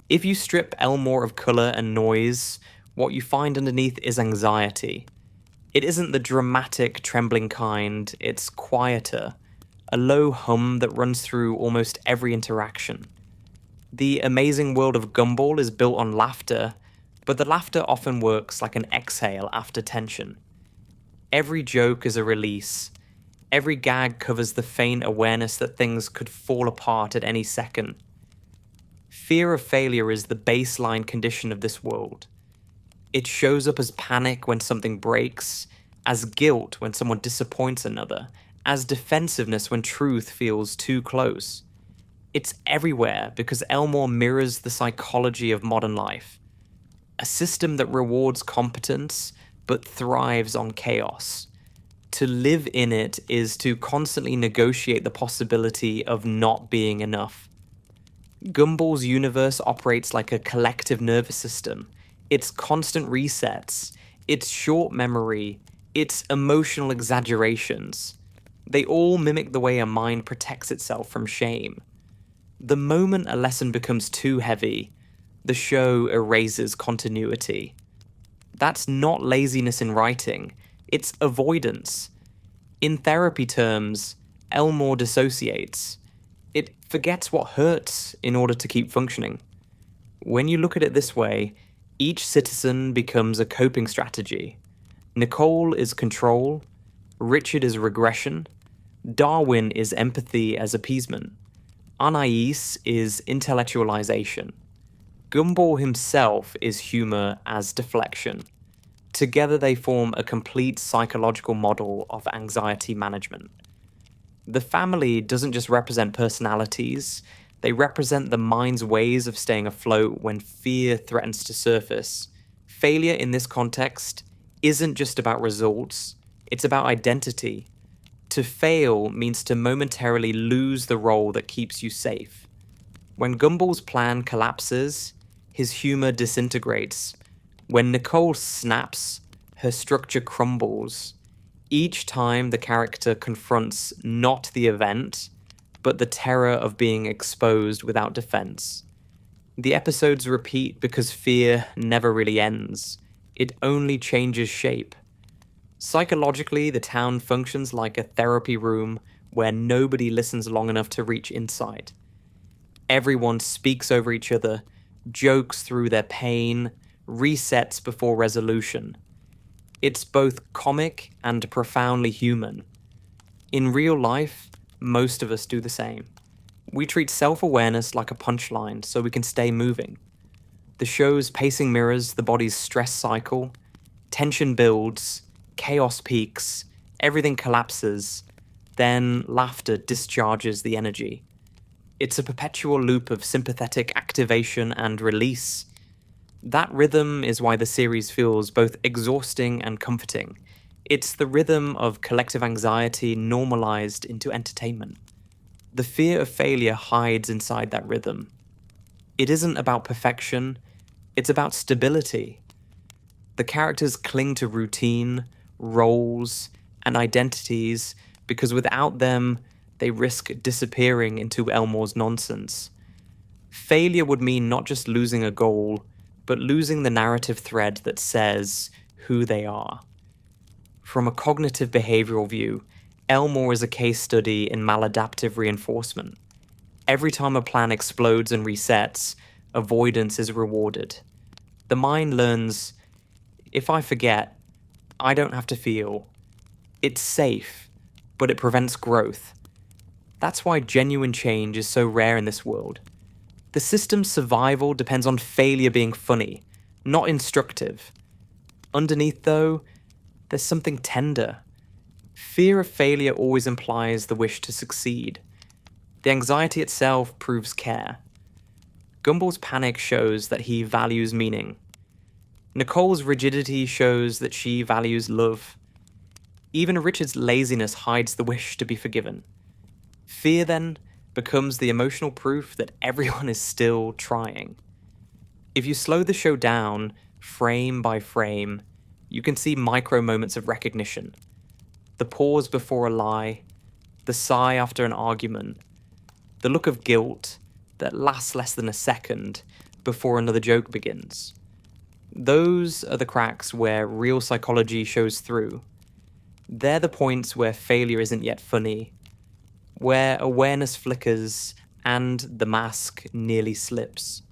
If you strip Elmore of colour and noise, what you find underneath is anxiety. It isn't the dramatic, trembling kind, it's quieter, a low hum that runs through almost every interaction. The Amazing World of Gumball is built on laughter, but the laughter often works like an exhale after tension. Every joke is a release. Every gag covers the faint awareness that things could fall apart at any second. Fear of failure is the baseline condition of this world. It shows up as panic when something breaks, as guilt when someone disappoints another, as defensiveness when truth feels too close. It's everywhere because Elmore mirrors the psychology of modern life. A system that rewards competence but thrives on chaos. To live in it is to constantly negotiate the possibility of not being enough. Gumball's universe operates like a collective nervous system. Its constant resets, its short memory, its emotional exaggerations. They all mimic the way a mind protects itself from shame. The moment a lesson becomes too heavy, the show erases continuity. That's not laziness in writing, it's avoidance. In therapy terms, Elmore dissociates. It forgets what hurts in order to keep functioning. When you look at it this way, each citizen becomes a coping strategy. Nicole is control, Richard is regression, Darwin is empathy as appeasement, Anais is intellectualization. Gumball himself is humor as deflection. Together they form a complete psychological model of anxiety management. The family doesn't just represent personalities, they represent the mind's ways of staying afloat when fear threatens to surface. Failure in this context isn't just about results, it's about identity. To fail means to momentarily lose the role that keeps you safe. When Gumball's plan collapses, his humor disintegrates. When Nicole snaps, her structure crumbles. Each time the character confronts not the event, but the terror of being exposed without defense. The episodes repeat because fear never really ends. It only changes shape. Psychologically, the town functions like a therapy room where nobody listens long enough to reach insight. Everyone speaks over each other, jokes through their pain, resets before resolution. It's both comic and profoundly human. In real life, most of us do the same. We treat self-awareness like a punchline so we can stay moving. The show's pacing mirrors the body's stress cycle, tension builds, chaos peaks, everything collapses, then laughter discharges the energy. It's a perpetual loop of sympathetic activation and release. That rhythm is why the series feels both exhausting and comforting. It's the rhythm of collective anxiety normalized into entertainment. The fear of failure hides inside that rhythm. It isn't about perfection, it's about stability. The characters cling to routine, roles, and identities because without them, they risk disappearing into Elmore's nonsense. Failure would mean not just losing a goal, but losing the narrative thread that says who they are. From a cognitive behavioral view, Elmore is a case study in maladaptive reinforcement. Every time a plan explodes and resets, avoidance is rewarded. The mind learns, if I forget, I don't have to feel. It's safe, but it prevents growth. That's why genuine change is so rare in this world. The system's survival depends on failure being funny, not instructive. Underneath, though, there's something tender. Fear of failure always implies the wish to succeed. The anxiety itself proves care. Gumball's panic shows that he values meaning. Nicole's rigidity shows that she values love. Even Richard's laziness hides the wish to be forgiven. Fear, then, becomes the emotional proof that everyone is still trying. If you slow the show down, frame by frame, you can see micro moments of recognition. The pause before a lie, the sigh after an argument, the look of guilt that lasts less than a second, before another joke begins. Those are the cracks where real psychology shows through. They're the points where failure isn't yet funny, where awareness flickers and the mask nearly slips.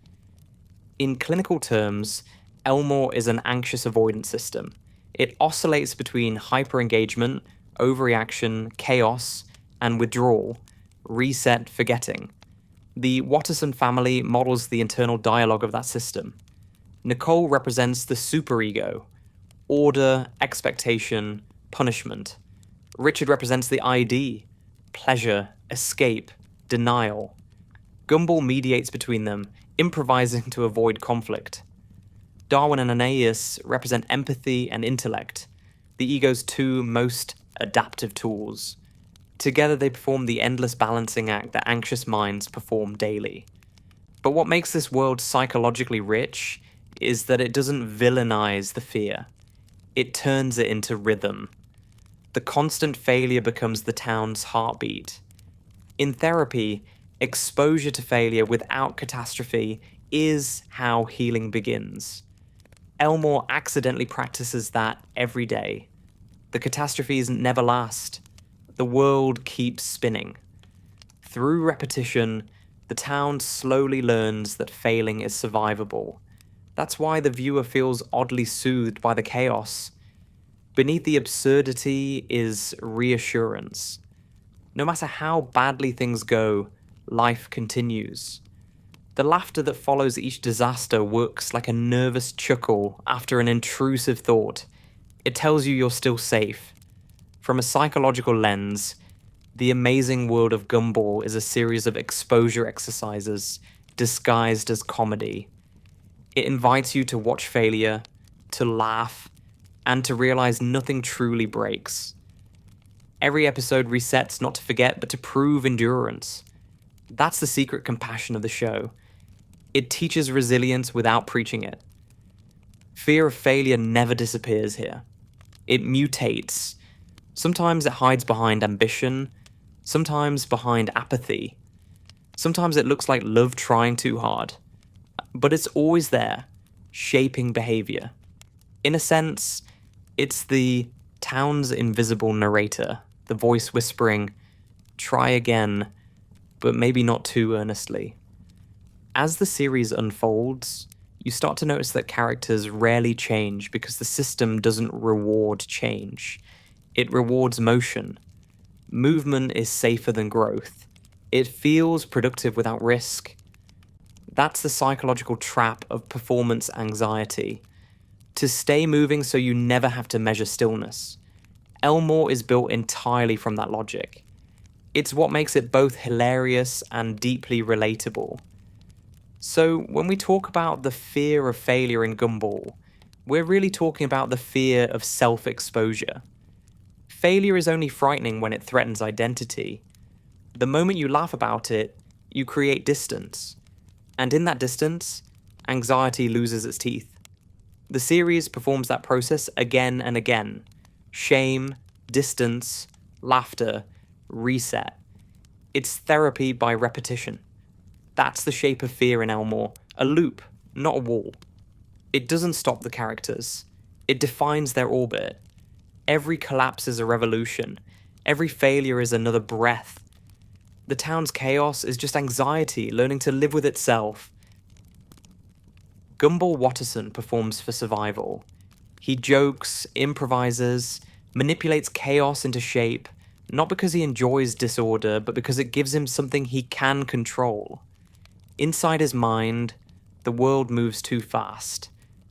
In clinical terms, Elmore is an anxious avoidance system. It oscillates between hyper-engagement, overreaction, chaos, and withdrawal, reset, forgetting. The Watterson family models the internal dialogue of that system. Nicole represents the superego, order, expectation, punishment. Richard represents the ID, pleasure, escape, denial. Gumball mediates between them, improvising to avoid conflict. Darwin and Aeneas represent empathy and intellect, the ego's two most adaptive tools. Together they perform the endless balancing act that anxious minds perform daily. But what makes this world psychologically rich is that it doesn't villainize the fear. It turns it into rhythm. The constant failure becomes the town's heartbeat. In therapy, exposure to failure without catastrophe is how healing begins. Elmore accidentally practices that every day. The catastrophes never last. The world keeps spinning. Through repetition, the town slowly learns that failing is survivable. That's why the viewer feels oddly soothed by the chaos. Beneath the absurdity is reassurance. No matter how badly things go, life continues. The laughter that follows each disaster works like a nervous chuckle after an intrusive thought. It tells you you're still safe. From a psychological lens, The Amazing World of Gumball is a series of exposure exercises disguised as comedy. It invites you to watch failure, to laugh, and to realize nothing truly breaks. Every episode resets not to forget, but to prove endurance. That's the secret compassion of the show. It teaches resilience without preaching it. Fear of failure never disappears here. It mutates. Sometimes it hides behind ambition, sometimes behind apathy. Sometimes it looks like love trying too hard. But it's always there, shaping behavior. In a sense, it's the town's invisible narrator, the voice whispering, "Try again, but maybe not too earnestly." As the series unfolds, you start to notice that characters rarely change because the system doesn't reward change. It rewards motion. Movement is safer than growth. It feels productive without risk. That's the psychological trap of performance anxiety. To stay moving so you never have to measure stillness. Elmore is built entirely from that logic. It's what makes it both hilarious and deeply relatable. So when we talk about the fear of failure in Gumball, we're really talking about the fear of self-exposure. Failure is only frightening when it threatens identity. The moment you laugh about it, you create distance. And in that distance, anxiety loses its teeth. The series performs that process again and again. Shame, distance, laughter, reset. It's therapy by repetition. That's the shape of fear in Elmore, a loop, not a wall. It doesn't stop the characters. It defines their orbit. Every collapse is a revolution. Every failure is another breath. The town's chaos is just anxiety learning to live with itself. Gumball Watterson performs for survival. He jokes, improvises, manipulates chaos into shape, not because he enjoys disorder, but because it gives him something he can control. Inside his mind, the world moves too fast,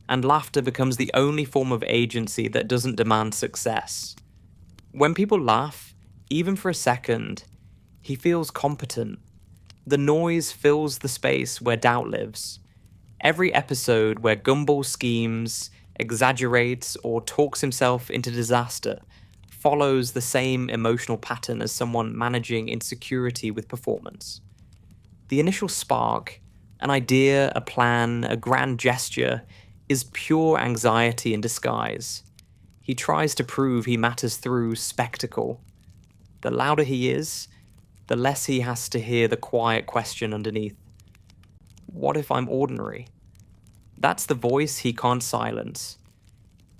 and laughter becomes the only form of agency that doesn't demand success. When people laugh, even for a second, he feels competent. The noise fills the space where doubt lives. Every episode where Gumball schemes, exaggerates, or talks himself into disaster follows the same emotional pattern as someone managing insecurity with performance. The initial spark, an idea, a plan, a grand gesture, is pure anxiety in disguise. He tries to prove he matters through spectacle. The louder he is, the less he has to hear the quiet question underneath. what if I'm ordinary? That's the voice he can't silence.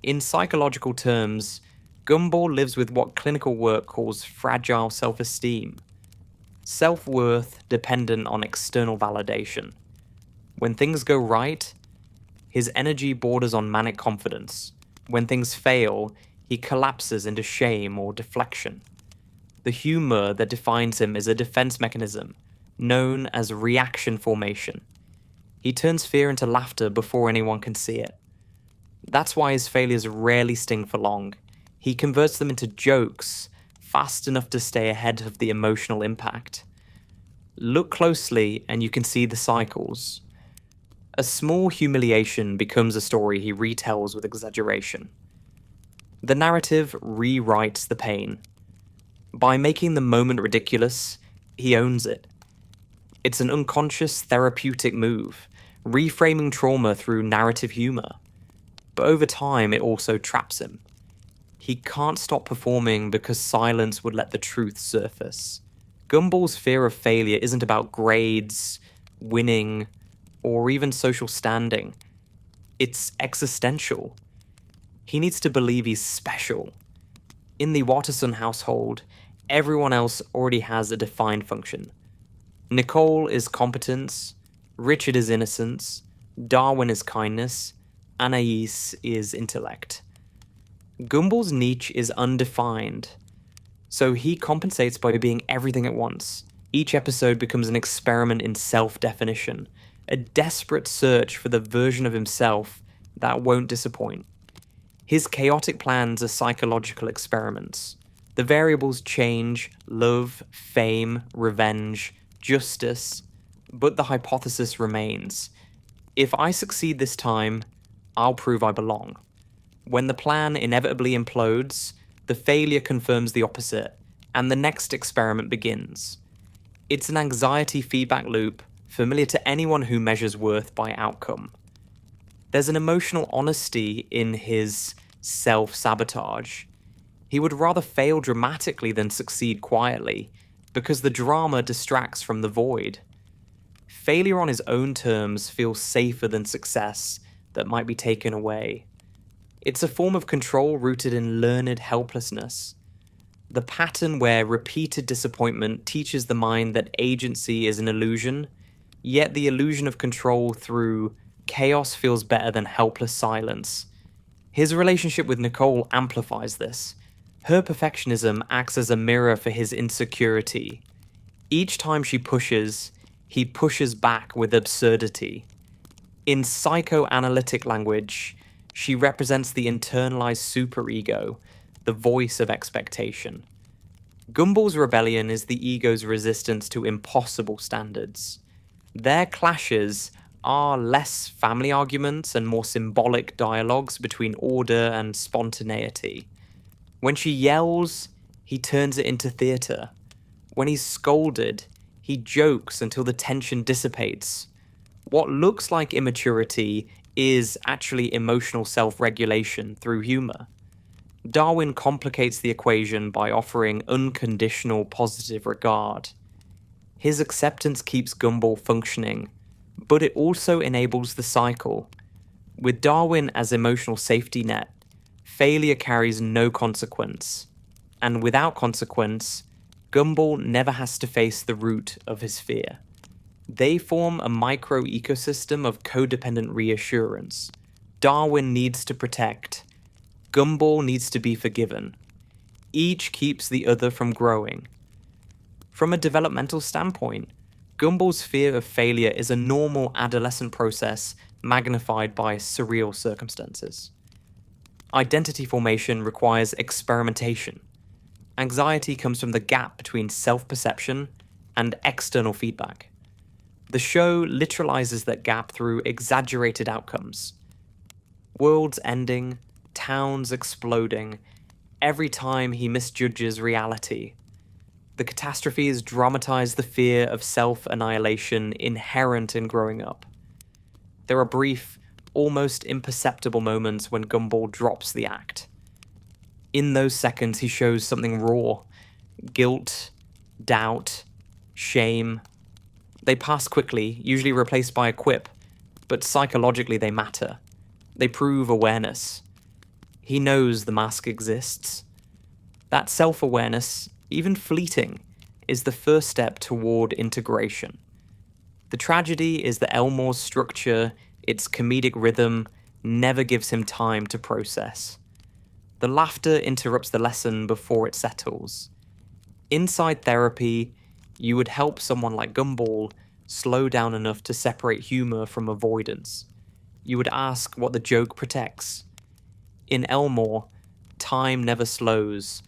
In psychological terms, Gumball lives with what clinical work calls fragile self-esteem. Self-worth dependent on external validation. When things go right, his energy borders on manic confidence. When things fail, he collapses into shame or deflection. The humor that defines him is a defense mechanism, known as reaction formation. He turns fear into laughter before anyone can see it. That's why his failures rarely sting for long. He converts them into jokes, fast enough to stay ahead of the emotional impact. Look closely and you can see the cycles. A small humiliation becomes a story he retells with exaggeration. The narrative rewrites the pain. By making the moment ridiculous, he owns it. It's an unconscious therapeutic move, reframing trauma through narrative humor. But over time, it also traps him. He can't stop performing because silence would let the truth surface. Gumball's fear of failure isn't about grades, winning, or even social standing. It's existential. He needs to believe he's special. In the Watterson household, everyone else already has a defined function. Nicole is competence, Richard is innocence, Darwin is kindness, Anais is intellect. Gumball's niche is undefined, so he compensates by being everything at once. Each episode becomes an experiment in self-definition, a desperate search for the version of himself that won't disappoint. His chaotic plans are psychological experiments. The variables change: love, fame, revenge, justice, but the hypothesis remains. If I succeed this time, I'll prove I belong. When the plan inevitably implodes, the failure confirms the opposite, and the next experiment begins. It's an anxiety feedback loop, familiar to anyone who measures worth by outcome. There's an emotional honesty in his self-sabotage. He would rather fail dramatically than succeed quietly, because the drama distracts from the void. Failure on his own terms feels safer than success that might be taken away. It's a form of control rooted in learned helplessness. The pattern where repeated disappointment teaches the mind that agency is an illusion, yet the illusion of control through chaos feels better than helpless silence. His relationship with Nicole amplifies this. Her perfectionism acts as a mirror for his insecurity. Each time she pushes, he pushes back with absurdity. In psychoanalytic language, she represents the internalized superego, the voice of expectation. Gumball's rebellion is the ego's resistance to impossible standards. Their clashes are less family arguments and more symbolic dialogues between order and spontaneity. When she yells, he turns it into theatre. When he's scolded, he jokes until the tension dissipates. What looks like immaturity is actually emotional self-regulation through humour. Darwin complicates the equation by offering unconditional positive regard. His acceptance keeps Gumball functioning, but it also enables the cycle. With Darwin as emotional safety net, failure carries no consequence, and without consequence, Gumball never has to face the root of his fear. They form a micro-ecosystem of codependent reassurance. Darwin needs to protect. Gumball needs to be forgiven. Each keeps the other from growing. From a developmental standpoint, Gumball's fear of failure is a normal adolescent process magnified by surreal circumstances. Identity formation requires experimentation. Anxiety comes from the gap between self-perception and external feedback. The show literalizes that gap through exaggerated outcomes. Worlds ending, towns exploding, every time he misjudges reality. The catastrophes dramatize the fear of self-annihilation inherent in growing up. There are brief, almost imperceptible moments when Gumball drops the act. In those seconds, he shows something raw: guilt, doubt, shame. They pass quickly, usually replaced by a quip, but psychologically they matter. They prove awareness. He knows the mask exists. That self-awareness, even fleeting, is the first step toward integration. The tragedy is that Elmore's structure, its comedic rhythm, never gives him time to process. The laughter interrupts the lesson before it settles. Inside therapy, you would help someone like Gumball slow down enough to separate humor from avoidance. You would ask what the joke protects. In Elmore, time never slows.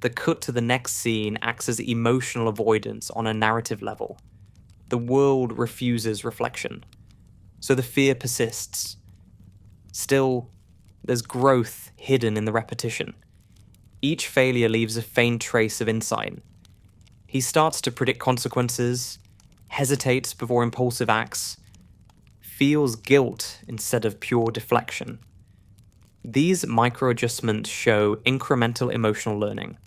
The cut to the next scene acts as emotional avoidance on a narrative level. The world refuses reflection, so the fear persists. Still, there's growth hidden in the repetition. Each failure leaves a faint trace of insight. He starts to predict consequences, hesitates before impulsive acts, feels guilt instead of pure deflection. These micro-adjustments show incremental emotional learning,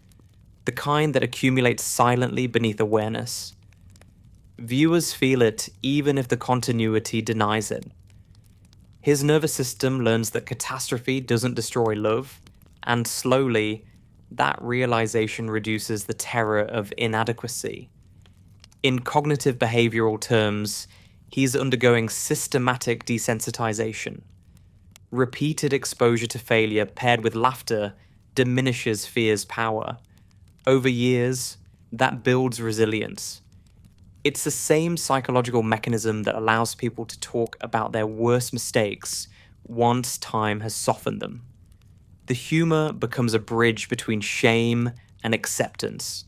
the kind that accumulates silently beneath awareness. Viewers feel it even if the continuity denies it. His nervous system learns that catastrophe doesn't destroy love, and slowly, that realization reduces the terror of inadequacy. In cognitive behavioral terms, he's undergoing systematic desensitization. Repeated exposure to failure paired with laughter diminishes fear's power. Over years, that builds resilience. It's the same psychological mechanism that allows people to talk about their worst mistakes once time has softened them. The humor becomes a bridge between shame and acceptance.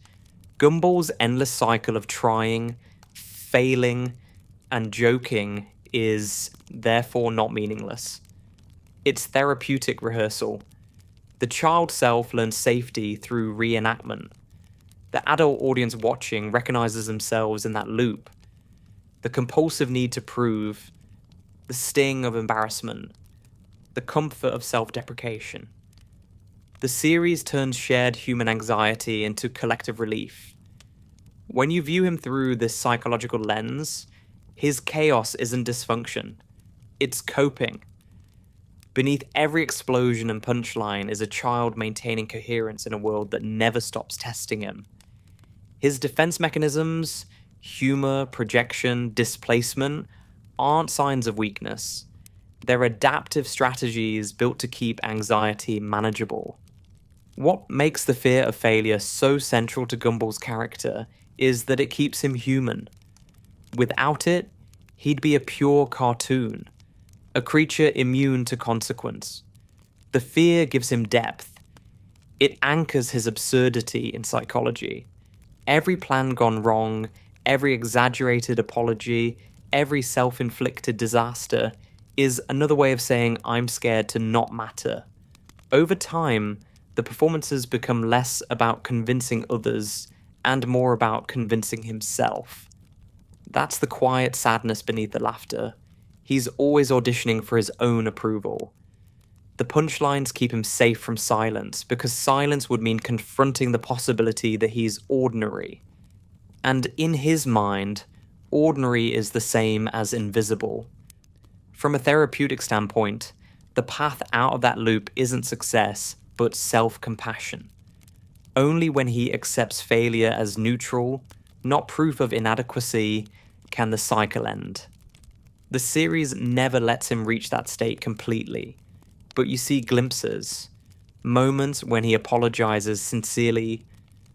Gumball's endless cycle of trying, failing, and joking is therefore not meaningless. It's therapeutic rehearsal. The child self learns safety through reenactment. The adult audience watching recognizes themselves in that loop. The compulsive need to prove, the sting of embarrassment, the comfort of self-deprecation. The series turns shared human anxiety into collective relief. When you view him through this psychological lens, his chaos isn't dysfunction. It's coping. Beneath every explosion and punchline is a child maintaining coherence in a world that never stops testing him. His defense mechanisms, humor, projection, displacement, aren't signs of weakness. They're adaptive strategies built to keep anxiety manageable. What makes the fear of failure so central to Gumball's character is that it keeps him human. Without it, he'd be a pure cartoon, a creature immune to consequence. The fear gives him depth. It anchors his absurdity in psychology. Every plan gone wrong, every exaggerated apology, every self-inflicted disaster is another way of saying I'm scared to not matter. Over time, the performances become less about convincing others and more about convincing himself. That's the quiet sadness beneath the laughter. He's always auditioning for his own approval. The punchlines keep him safe from silence, because silence would mean confronting the possibility that he's ordinary. And in his mind, ordinary is the same as invisible. From a therapeutic standpoint, the path out of that loop isn't success, but self-compassion. Only when he accepts failure as neutral, not proof of inadequacy, can the cycle end. The series never lets him reach that state completely, but you see glimpses, moments when he apologizes sincerely,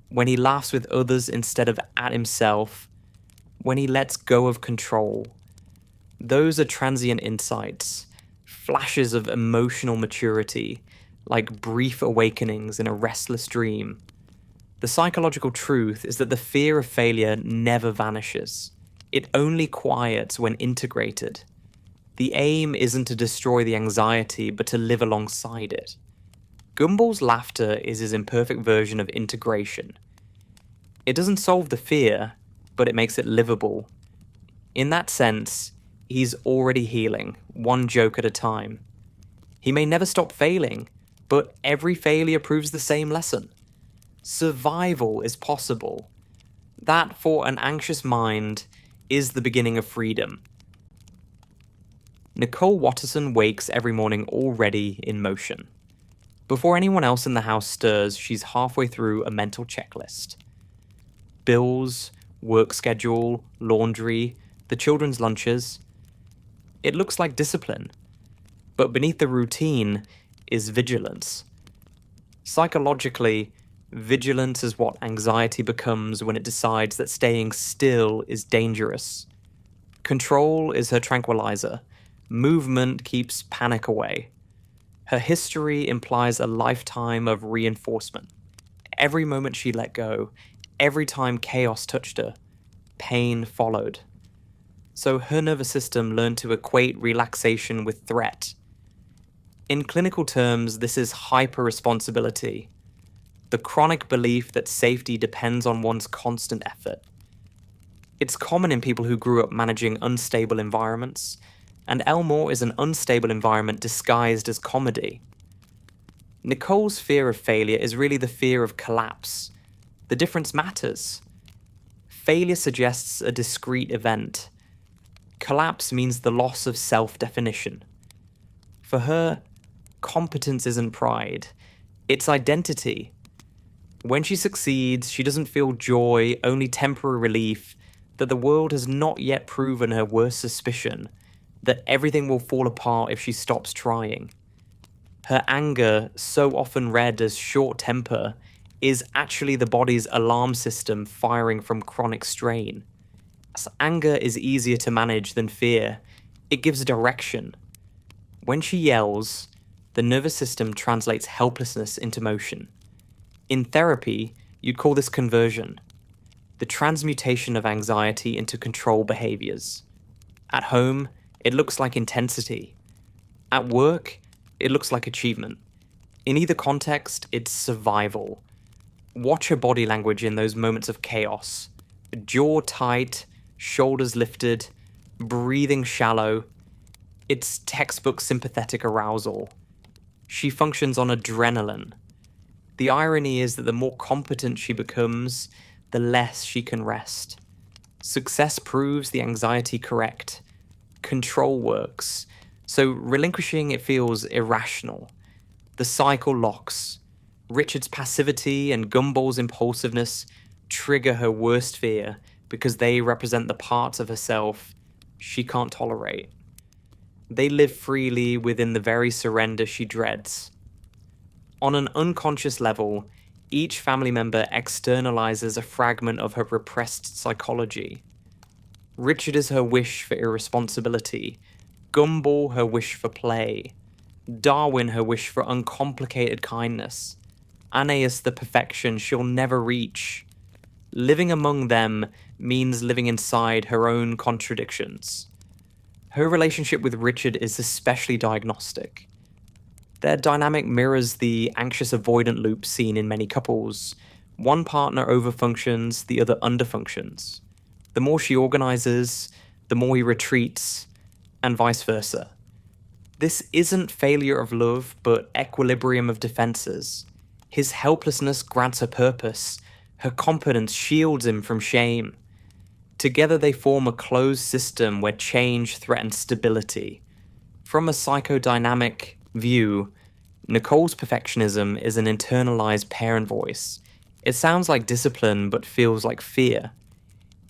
when he laughs with others instead of at himself, when he lets go of control. Those are transient insights, flashes of emotional maturity, like brief awakenings in a restless dream. The psychological truth is that the fear of failure never vanishes. It only quiets when integrated. The aim isn't to destroy the anxiety, but to live alongside it. Gumball's laughter is his imperfect version of integration. It doesn't solve the fear, but it makes it livable. In that sense, he's already healing, one joke at a time. He may never stop failing, but every failure proves the same lesson. Survival is possible. That, for an anxious mind, is the beginning of freedom. Nicole Watterson wakes every morning already in motion. Before anyone else in the house stirs, she's halfway through a mental checklist. Bills, work schedule, laundry, the children's lunches. It looks like discipline, but beneath the routine is vigilance. Psychologically, vigilance is what anxiety becomes when it decides that staying still is dangerous. Control is her tranquilizer. Movement keeps panic away. Her history implies a lifetime of reinforcement. Every moment she let go, every time chaos touched her, pain followed. So her nervous system learned to equate relaxation with threat. In clinical terms, this is hyper-responsibility, the chronic belief that safety depends on one's constant effort. It's common in people who grew up managing unstable environments, and Elmore is an unstable environment disguised as comedy. Nicole's fear of failure is really the fear of collapse. The difference matters. Failure suggests a discrete event. Collapse means the loss of self-definition. For her, competence isn't pride, it's identity. When she succeeds, she doesn't feel joy, only temporary relief that the world has not yet proven her worst suspicion, that everything will fall apart if she stops trying. Her anger, so often read as short temper, is actually the body's alarm system firing from chronic strain. As anger is easier to manage than fear, it gives direction. When she yells, the nervous system translates helplessness into motion. In therapy, you'd call this conversion, the transmutation of anxiety into control behaviors. At home, it looks like intensity. At work, it looks like achievement. In either context, it's survival. Watch her body language in those moments of chaos. Jaw tight, shoulders lifted, breathing shallow. It's textbook sympathetic arousal. She functions on adrenaline. The irony is that the more competent she becomes, the less she can rest. Success proves the anxiety correct. Control works, so relinquishing it feels irrational. The cycle locks. Richard's passivity and Gumball's impulsiveness trigger her worst fear because they represent the parts of herself she can't tolerate. They live freely within the very surrender she dreads. On an unconscious level, each family member externalizes a fragment of her repressed psychology. Richard is her wish for irresponsibility, Gumball her wish for play, Darwin her wish for uncomplicated kindness, Aeneas the perfection she'll never reach. Living among them means living inside her own contradictions. Her relationship with Richard is especially diagnostic. Their dynamic mirrors the anxious avoidant loop seen in many couples. One partner overfunctions, the other underfunctions. The more she organizes, the more he retreats, and vice versa. This isn't failure of love, but equilibrium of defenses. His helplessness grants her purpose. Her competence shields him from shame. Together they form a closed system where change threatens stability. From a psychodynamic view, Nicole's perfectionism is an internalized parent voice. It sounds like discipline, but feels like fear.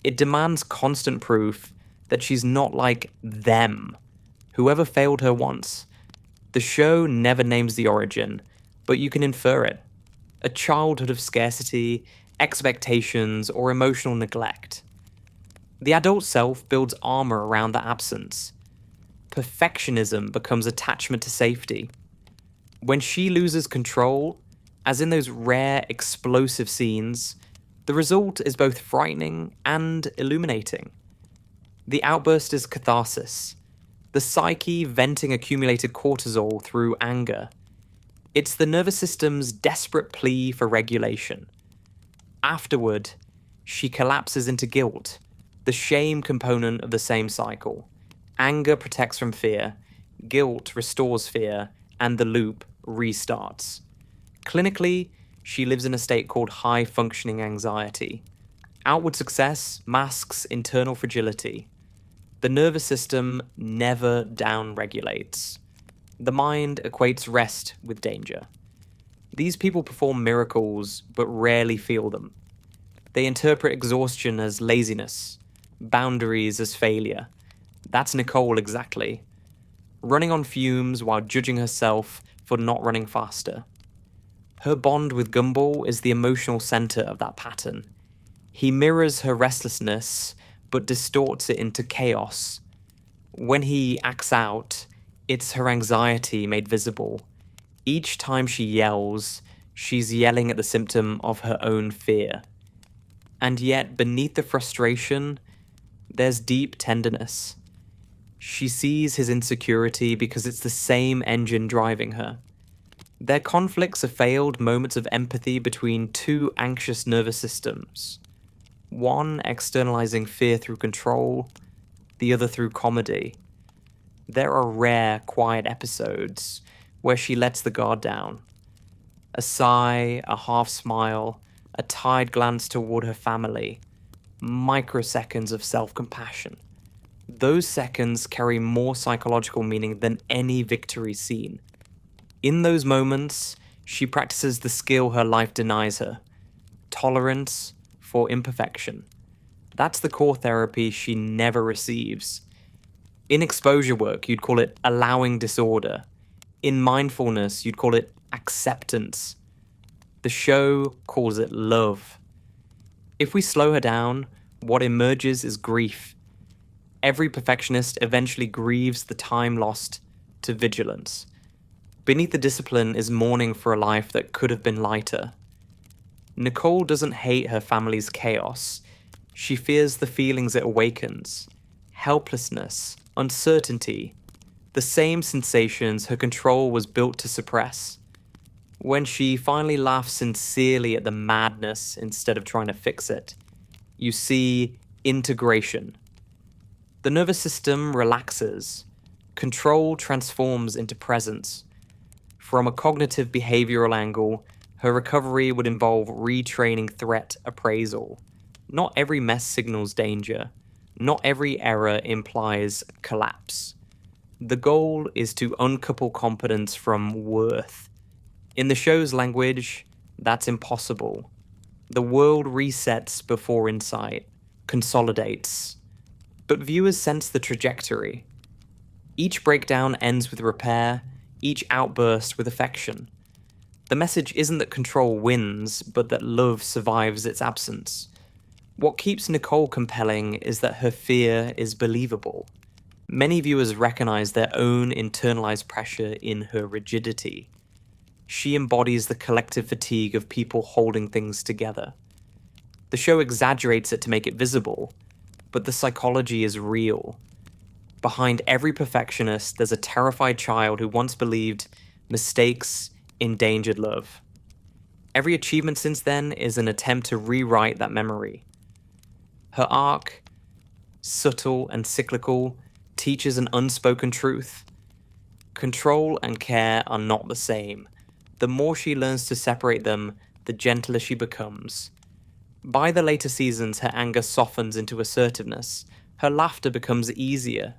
It demands constant proof that she's not like them, whoever failed her once. The show never names the origin, but you can infer it. A childhood of scarcity, expectations, or emotional neglect. The adult self builds armor around the absence. Perfectionism becomes attachment to safety. When she loses control, as in those rare explosive scenes, the result is both frightening and illuminating. The outburst is catharsis, the psyche venting accumulated cortisol through anger. It's the nervous system's desperate plea for regulation. Afterward, she collapses into guilt, the shame component of the same cycle. Anger protects from fear, guilt restores fear, and the loop restarts. Clinically, she lives in a state called high-functioning anxiety. Outward success masks internal fragility. The nervous system never down-regulates. The mind equates rest with danger. These people perform miracles, but rarely feel them. They interpret exhaustion as laziness, boundaries as failure. That's Nicole exactly. Running on fumes while judging herself for not running faster. Her bond with Gumball is the emotional center of that pattern. He mirrors her restlessness, but distorts it into chaos. When he acts out, it's her anxiety made visible. Each time she yells, she's yelling at the symptom of her own fear. And yet, beneath the frustration, there's deep tenderness. She sees his insecurity because it's the same engine driving her. Their conflicts are failed moments of empathy between two anxious nervous systems. One externalizing fear through control, the other through comedy. There are rare, quiet episodes where she lets the guard down. A sigh, a half smile, a tired glance toward her family. Microseconds of self-compassion. Those seconds carry more psychological meaning than any victory scene. In those moments, she practices the skill her life denies her. Tolerance for imperfection. That's the core therapy she never receives. In exposure work, you'd call it allowing disorder. In mindfulness, you'd call it acceptance. The show calls it love. If we slow her down, what emerges is grief. Every perfectionist eventually grieves the time lost to vigilance. Beneath the discipline is mourning for a life that could have been lighter. Nicole doesn't hate her family's chaos. She fears the feelings it awakens. Helplessness, uncertainty, the same sensations her control was built to suppress. When she finally laughs sincerely at the madness instead of trying to fix it, you see integration. The nervous system relaxes. Control transforms into presence. From a cognitive behavioral angle, her recovery would involve retraining threat appraisal. Not every mess signals danger. Not every error implies collapse. The goal is to uncouple competence from worth. In the show's language, that's impossible. The world resets before insight, consolidates. But viewers sense the trajectory. Each breakdown ends with repair, each outburst with affection. The message isn't that control wins, but that love survives its absence. What keeps Nicole compelling is that her fear is believable. Many viewers recognize their own internalized pressure in her rigidity. She embodies the collective fatigue of people holding things together. The show exaggerates it to make it visible, but the psychology is real. Behind every perfectionist, there's a terrified child who once believed mistakes endangered love. Every achievement since then is an attempt to rewrite that memory. Her arc, subtle and cyclical, teaches an unspoken truth. Control and care are not the same. The more she learns to separate them, the gentler she becomes. By the later seasons, her anger softens into assertiveness. Her laughter becomes easier.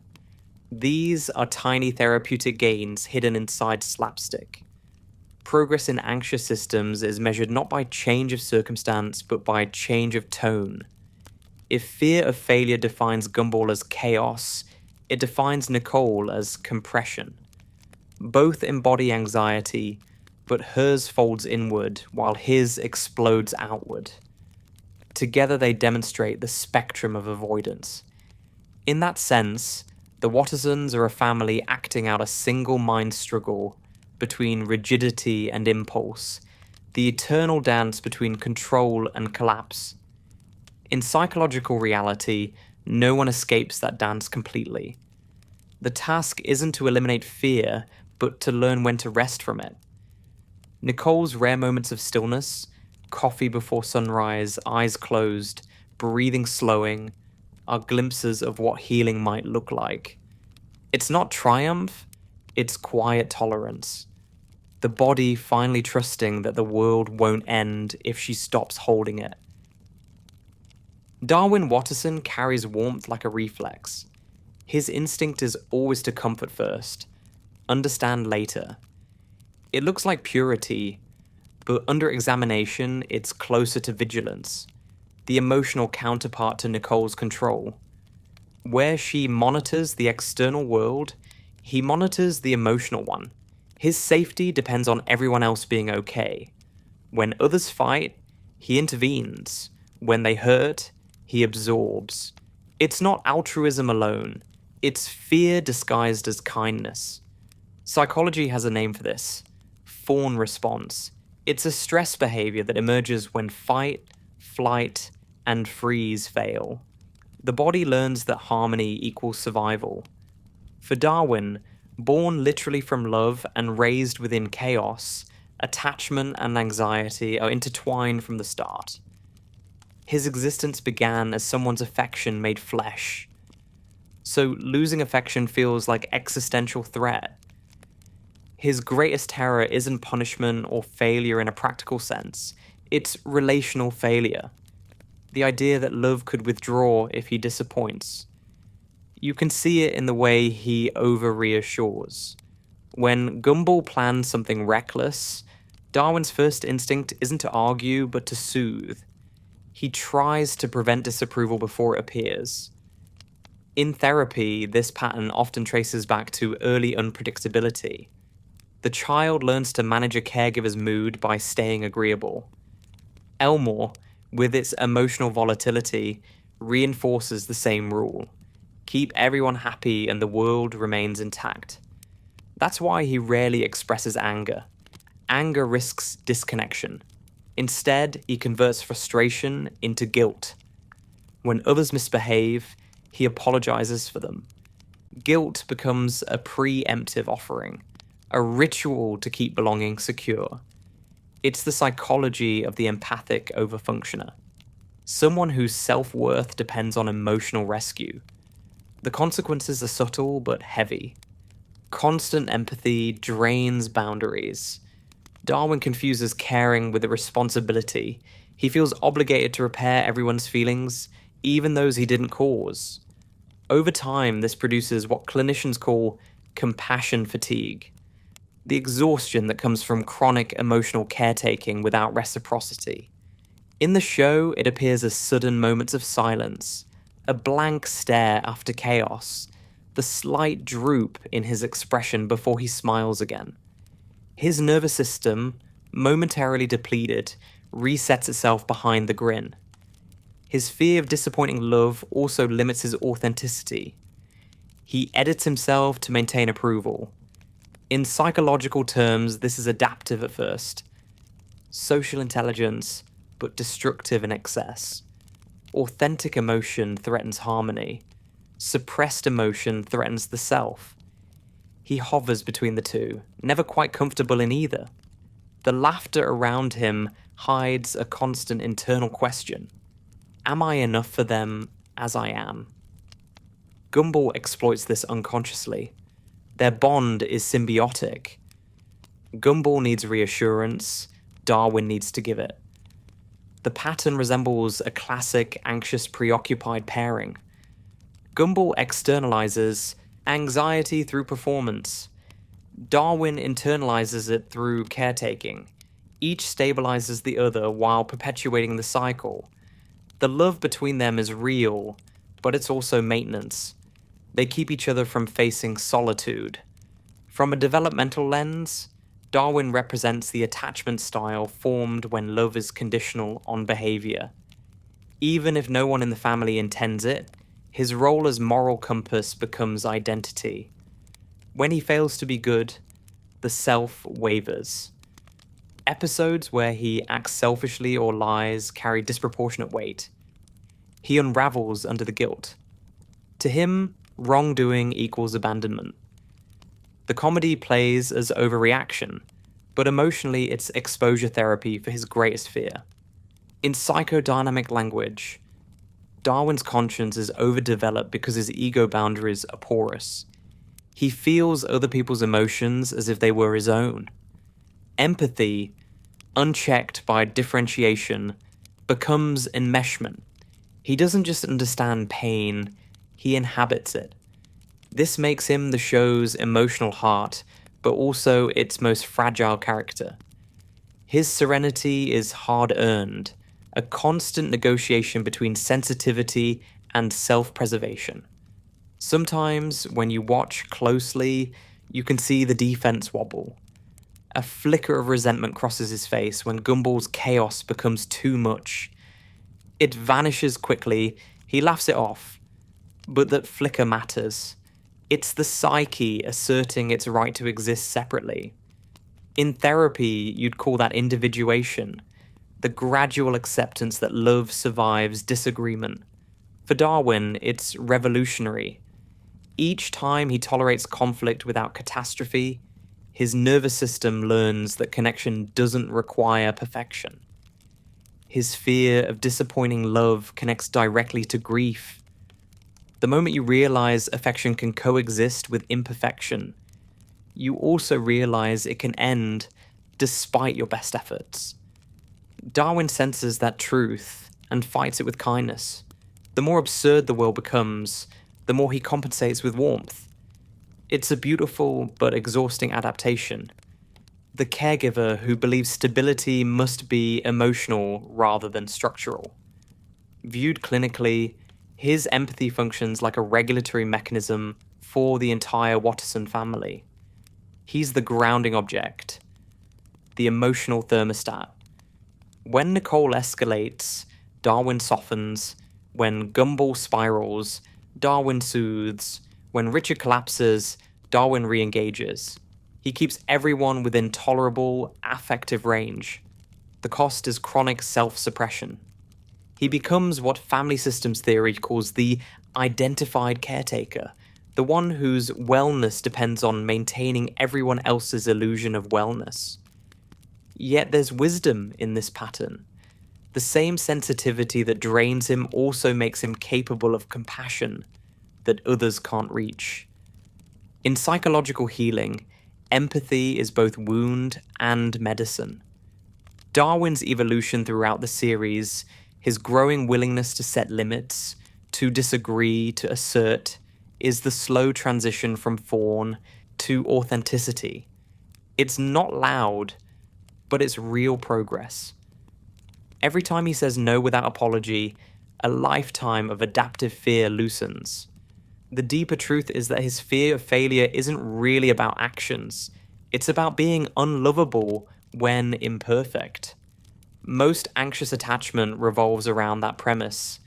These are tiny therapeutic gains hidden inside slapstick. Progress in anxious systems is measured not by change of circumstance, but by change of tone. If fear of failure defines Gumball as chaos, it defines Nicole as compression. Both embody anxiety, but hers folds inward while his explodes outward. Together they demonstrate the spectrum of avoidance. In that sense, the Wattersons are a family acting out a single mind struggle between rigidity and impulse, the eternal dance between control and collapse. In psychological reality, no one escapes that dance completely. The task isn't to eliminate fear, but to learn when to rest from it. Nicole's rare moments of stillness, coffee before sunrise, eyes closed, breathing slowing, are glimpses of what healing might look like. It's not triumph, it's quiet tolerance. The body finally trusting that the world won't end if she stops holding it. Darwin Watterson carries warmth like a reflex. His instinct is always to comfort first, understand later. It looks like purity, but under examination, it's closer to vigilance, the emotional counterpart to Nicole's control. Where she monitors the external world, he monitors the emotional one. His safety depends on everyone else being okay. When others fight, he intervenes. When they hurt, he absorbs. It's not altruism alone, it's fear disguised as kindness. Psychology has a name for this: fawn response. It's a stress behavior that emerges when fight, flight, and freeze fail. The body learns that harmony equals survival. For Darwin, born literally from love and raised within chaos, attachment and anxiety are intertwined from the start. His existence began as someone's affection made flesh. So losing affection feels like existential threat. His greatest terror isn't punishment or failure in a practical sense, it's relational failure. The idea that love could withdraw if he disappoints. You can see it in the way he over-reassures. When Gumball plans something reckless, Darwin's first instinct isn't to argue, but to soothe. He tries to prevent disapproval before it appears. In therapy, this pattern often traces back to early unpredictability. The child learns to manage a caregiver's mood by staying agreeable. Elmore, with its emotional volatility, reinforces the same rule. Keep everyone happy and the world remains intact. That's why he rarely expresses anger. Anger risks disconnection. Instead, he converts frustration into guilt. When others misbehave, he apologizes for them. Guilt becomes a preemptive offering, a ritual to keep belonging secure. It's the psychology of the empathic overfunctioner. Someone whose self-worth depends on emotional rescue. The consequences are subtle but heavy. Constant empathy drains boundaries. Darwin confuses caring with a responsibility. He feels obligated to repair everyone's feelings, even those he didn't cause. Over time, this produces what clinicians call compassion fatigue, the exhaustion that comes from chronic emotional caretaking without reciprocity. In the show, it appears as sudden moments of silence, a blank stare after chaos, the slight droop in his expression before he smiles again. His nervous system, momentarily depleted, resets itself behind the grin. His fear of disappointing love also limits his authenticity. He edits himself to maintain approval. In psychological terms, this is adaptive at first. Social intelligence, but destructive in excess. Authentic emotion threatens harmony. Suppressed emotion threatens the self. He hovers between the two, never quite comfortable in either. The laughter around him hides a constant internal question. Am I enough for them as I am? Gumball exploits this unconsciously. Their bond is symbiotic. Gumball needs reassurance, Darwin needs to give it. The pattern resembles a classic anxious preoccupied pairing. Gumball externalizes anxiety through performance. Darwin internalizes it through caretaking. Each stabilizes the other while perpetuating the cycle. The love between them is real, but it's also maintenance. They keep each other from facing solitude. From a developmental lens, Darwin represents the attachment style formed when love is conditional on behavior. Even if no one in the family intends it, his role as moral compass becomes identity. When he fails to be good, the self wavers. Episodes where he acts selfishly or lies carry disproportionate weight. He unravels under the guilt. To him, wrongdoing equals abandonment. The comedy plays as overreaction, but emotionally it's exposure therapy for his greatest fear. In psychodynamic language, Darwin's conscience is overdeveloped because his ego boundaries are porous. He feels other people's emotions as if they were his own. Empathy, unchecked by differentiation, becomes enmeshment. He doesn't just understand pain, he inhabits it. This makes him the show's emotional heart, but also its most fragile character. His serenity is hard-earned, a constant negotiation between sensitivity and self-preservation. Sometimes, when you watch closely, you can see the defense wobble. A flicker of resentment crosses his face when Gumball's chaos becomes too much. It vanishes quickly, he laughs it off. But that flicker matters. It's the psyche asserting its right to exist separately. In therapy, you'd call that individuation, the gradual acceptance that love survives disagreement. For Darwin, it's revolutionary. Each time he tolerates conflict without catastrophe, his nervous system learns that connection doesn't require perfection. His fear of disappointing love connects directly to grief. The moment you realize affection can coexist with imperfection, you also realize it can end despite your best efforts. Darwin senses that truth and fights it with kindness. The more absurd the world becomes, the more he compensates with warmth. It's a beautiful but exhausting adaptation. The caregiver who believes stability must be emotional rather than structural. Viewed clinically, his empathy functions like a regulatory mechanism for the entire Watterson family. He's the grounding object, the emotional thermostat. When Nicole escalates, Darwin softens. When Gumball spirals, Darwin soothes. When Richard collapses, Darwin re-engages. He keeps everyone within tolerable, affective range. The cost is chronic self-suppression. He becomes what family systems theory calls the identified caretaker, the one whose wellness depends on maintaining everyone else's illusion of wellness. Yet there's wisdom in this pattern. The same sensitivity that drains him also makes him capable of compassion that others can't reach. In psychological healing, empathy is both wound and medicine. Darwin's evolution throughout the series, his growing willingness to set limits, to disagree, to assert, is the slow transition from fawn to authenticity. It's not loud, but it's real progress. Every time he says no without apology, a lifetime of adaptive fear loosens. The deeper truth is that his fear of failure isn't really about actions. It's about being unlovable when imperfect. Most anxious attachment revolves around that premise.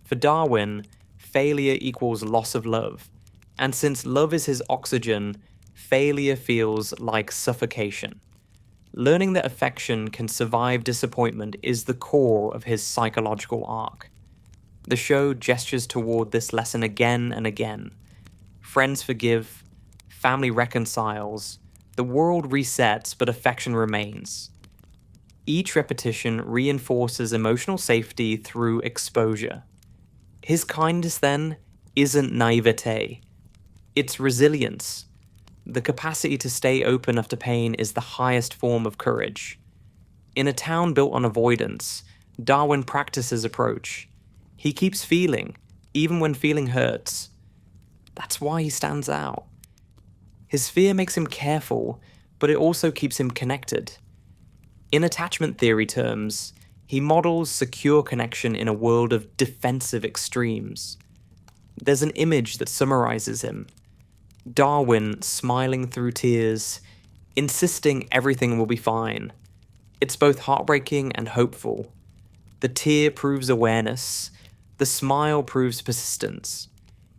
For Darwin, failure equals loss of love. And since love is his oxygen, failure feels like suffocation. Learning that affection can survive disappointment is the core of his psychological arc. The show gestures toward this lesson again and again. Friends forgive, family reconciles, the world resets, but affection remains. Each repetition reinforces emotional safety through exposure. His kindness, then, isn't naivete. It's resilience. The capacity to stay open after pain is the highest form of courage. In a town built on avoidance, Darwin practices approach. He keeps feeling, even when feeling hurts. That's why he stands out. His fear makes him careful, but it also keeps him connected. In attachment theory terms, he models secure connection in a world of defensive extremes. There's an image that summarizes him. Darwin smiling through tears, insisting everything will be fine. It's both heartbreaking and hopeful. The tear proves awareness. The smile proves persistence.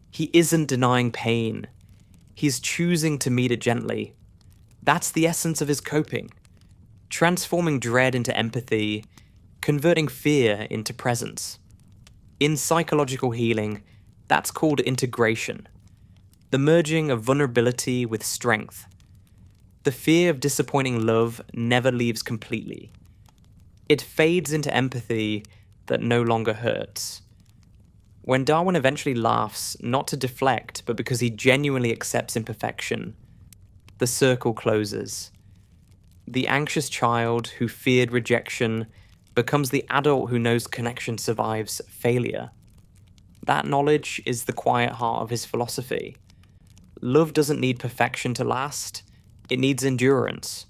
He isn't denying pain. He's choosing to meet it gently. That's the essence of his coping. Transforming dread into empathy, converting fear into presence. In psychological healing, that's called integration. The merging of vulnerability with strength. The fear of disappointing love never leaves completely. It fades into empathy that no longer hurts. When Darwin eventually laughs, not to deflect, but because he genuinely accepts imperfection, the circle closes. The anxious child who feared rejection becomes the adult who knows connection survives failure. That knowledge is the quiet heart of his philosophy. Love doesn't need perfection to last, it needs endurance.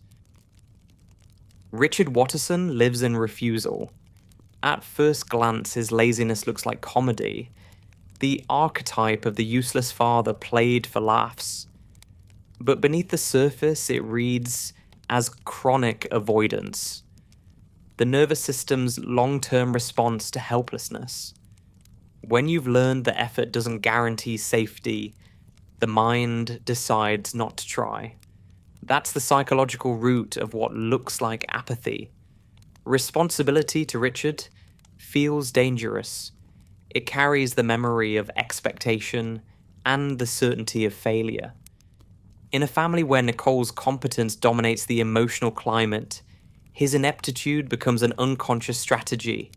Richard Watterson lives in refusal. At first glance, his laziness looks like comedy. The archetype of the useless father played for laughs. But beneath the surface, it reads as chronic avoidance. The nervous system's long-term response to helplessness. When you've learned that effort doesn't guarantee safety, the mind decides not to try. That's the psychological root of what looks like apathy. Responsibility to Richard feels dangerous. It carries the memory of expectation and the certainty of failure. In a family where Nicole's competence dominates the emotional climate, his ineptitude becomes an unconscious strategy.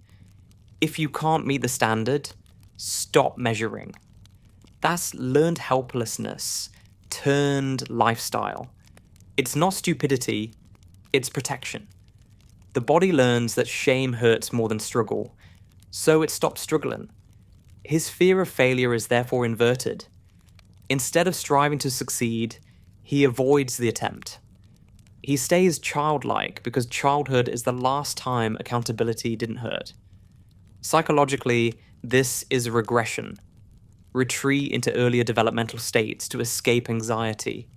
If you can't meet the standard, stop measuring. That's learned helplessness turned lifestyle. It's not stupidity, it's protection. The body learns that shame hurts more than struggle, so it stops struggling. His fear of failure is therefore inverted. Instead of striving to succeed, he avoids the attempt. He stays childlike because childhood is the last time accountability didn't hurt. Psychologically, this is a regression. Retreat into earlier developmental states to escape anxiety.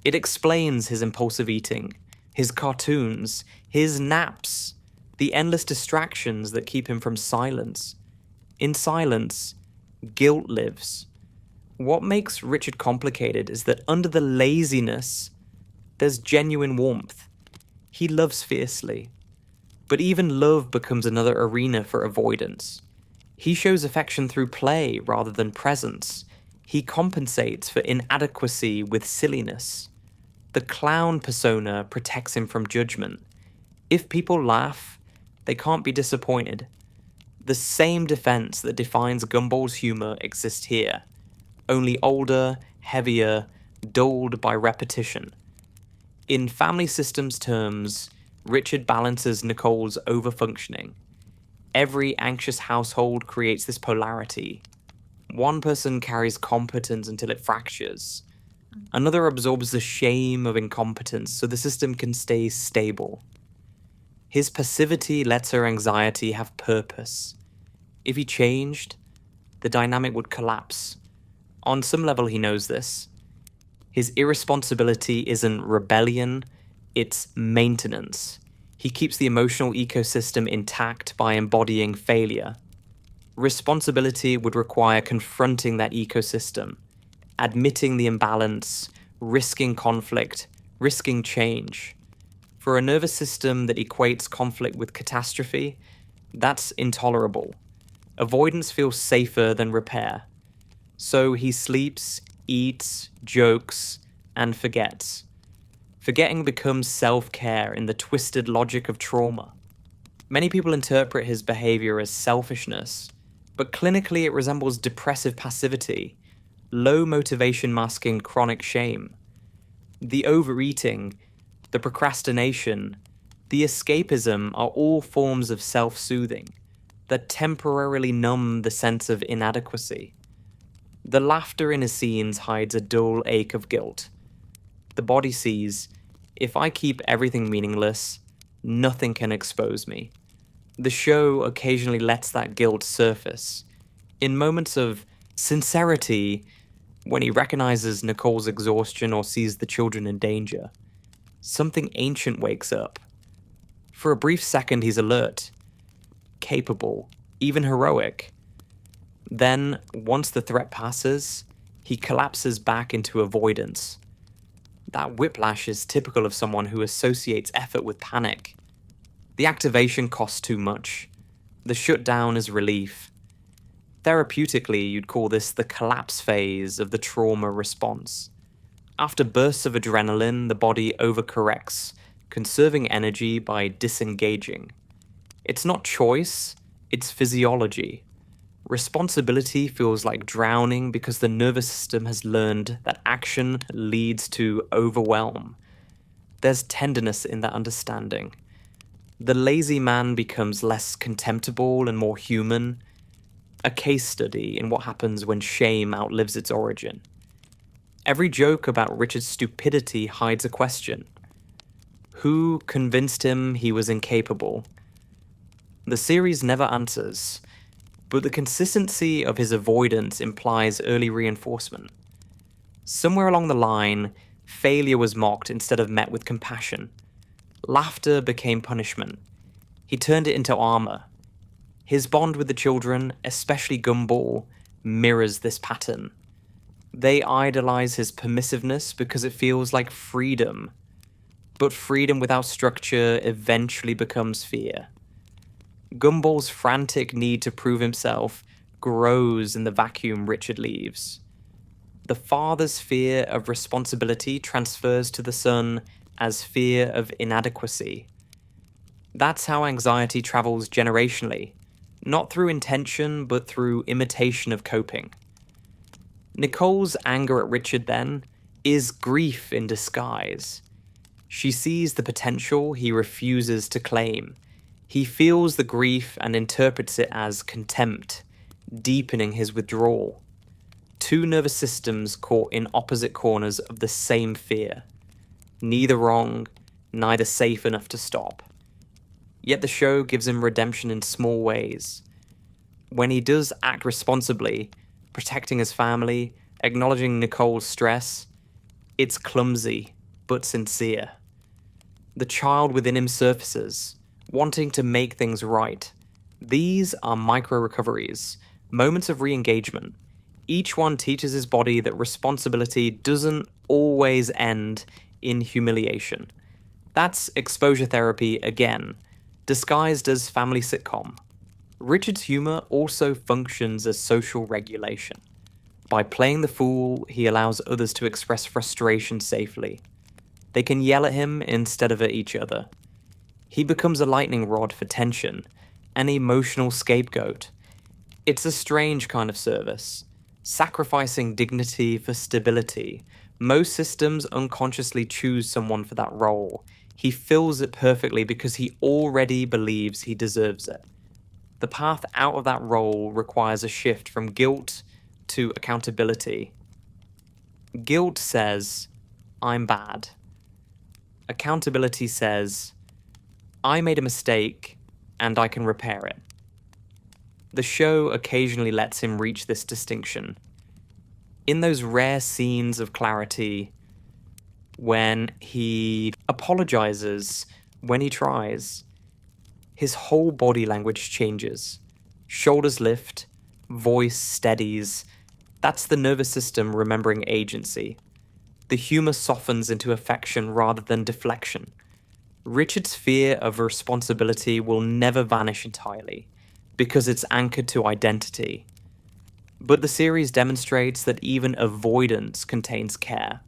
It explains his impulsive eating, his cartoons, his naps, the endless distractions that keep him from silence. In silence, guilt lives. What makes Richard complicated is that under the laziness, there's genuine warmth. He loves fiercely. But even love becomes another arena for avoidance. He shows affection through play rather than presence. He compensates for inadequacy with silliness. The clown persona protects him from judgment. If people laugh, they can't be disappointed. The same defense that defines Gumball's humor exists here, only older, heavier, dulled by repetition. In family systems terms, Richard balances Nicole's overfunctioning. Every anxious household creates this polarity. One person carries competence until it fractures. Another absorbs the shame of incompetence so the system can stay stable. His passivity lets her anxiety have purpose. If he changed, the dynamic would collapse. On some level, he knows this. His irresponsibility isn't rebellion, it's maintenance. He keeps the emotional ecosystem intact by embodying failure. Responsibility would require confronting that ecosystem, admitting the imbalance, risking conflict, risking change. For a nervous system that equates conflict with catastrophe, that's intolerable. Avoidance feels safer than repair. So he sleeps, eats, jokes, and forgets. Forgetting becomes self-care in the twisted logic of trauma. Many people interpret his behavior as selfishness, but clinically it resembles depressive passivity, low motivation masking chronic shame. The overeating, the procrastination, the escapism are all forms of self-soothing that temporarily numb the sense of inadequacy. The laughter in his scenes hides a dull ache of guilt. The body sees, if I keep everything meaningless, nothing can expose me. The show occasionally lets that guilt surface. In moments of sincerity, when he recognizes Nicole's exhaustion or sees the children in danger, something ancient wakes up. For a brief second, he's alert, capable, even heroic. Then, once the threat passes, he collapses back into avoidance. That whiplash is typical of someone who associates effort with panic. The activation costs too much. The shutdown is relief. Therapeutically, you'd call this the collapse phase of the trauma response. After bursts of adrenaline, the body overcorrects, conserving energy by disengaging. It's not choice, it's physiology. Responsibility feels like drowning because the nervous system has learned that action leads to overwhelm. There's tenderness in that understanding. The lazy man becomes less contemptible and more human. a case study in what happens when shame outlives its origin. Every joke about Richard's stupidity hides a question. Who convinced him he was incapable? The series never answers, but the consistency of his avoidance implies early reinforcement. Somewhere along the line, failure was mocked instead of met with compassion. Laughter became punishment. He turned it into armor. His bond with the children, especially Gumball, mirrors this pattern. They idolize his permissiveness because it feels like freedom. But freedom without structure eventually becomes fear. Gumball's frantic need to prove himself grows in the vacuum Richard leaves. The father's fear of responsibility transfers to the son as fear of inadequacy. That's how anxiety travels generationally, not through intention, but through imitation of coping. Nicole's anger at Richard, then, is grief in disguise. She sees the potential he refuses to claim. He feels the grief and interprets it as contempt, deepening his withdrawal. Two nervous systems caught in opposite corners of the same fear. Neither wrong, neither safe enough to stop. Yet the show gives him redemption in small ways. When he does act responsibly, protecting his family, acknowledging Nicole's stress, it's clumsy, but sincere. The child within him surfaces, wanting to make things right. These are micro-recoveries, moments of re-engagement. Each one teaches his body that responsibility doesn't always end in humiliation. That's exposure therapy again, disguised as family sitcom. Richard's humor also functions as social regulation. By playing the fool, he allows others to express frustration safely. They can yell at him instead of at each other. He becomes a lightning rod for tension, an emotional scapegoat. It's a strange kind of service, sacrificing dignity for stability. Most systems unconsciously choose someone for that role. He fills it perfectly because he already believes he deserves it. The path out of that role requires a shift from guilt to accountability. Guilt says, I'm bad. Accountability says, I made a mistake and I can repair it. The show occasionally lets him reach this distinction. In those rare scenes of clarity, when he apologizes, when he tries, his whole body language changes. Shoulders lift, voice steadies. That's the nervous system remembering agency. The humor softens into affection rather than deflection. Richard's fear of responsibility will never vanish entirely, because it's anchored to identity. But the series demonstrates that even avoidance contains care.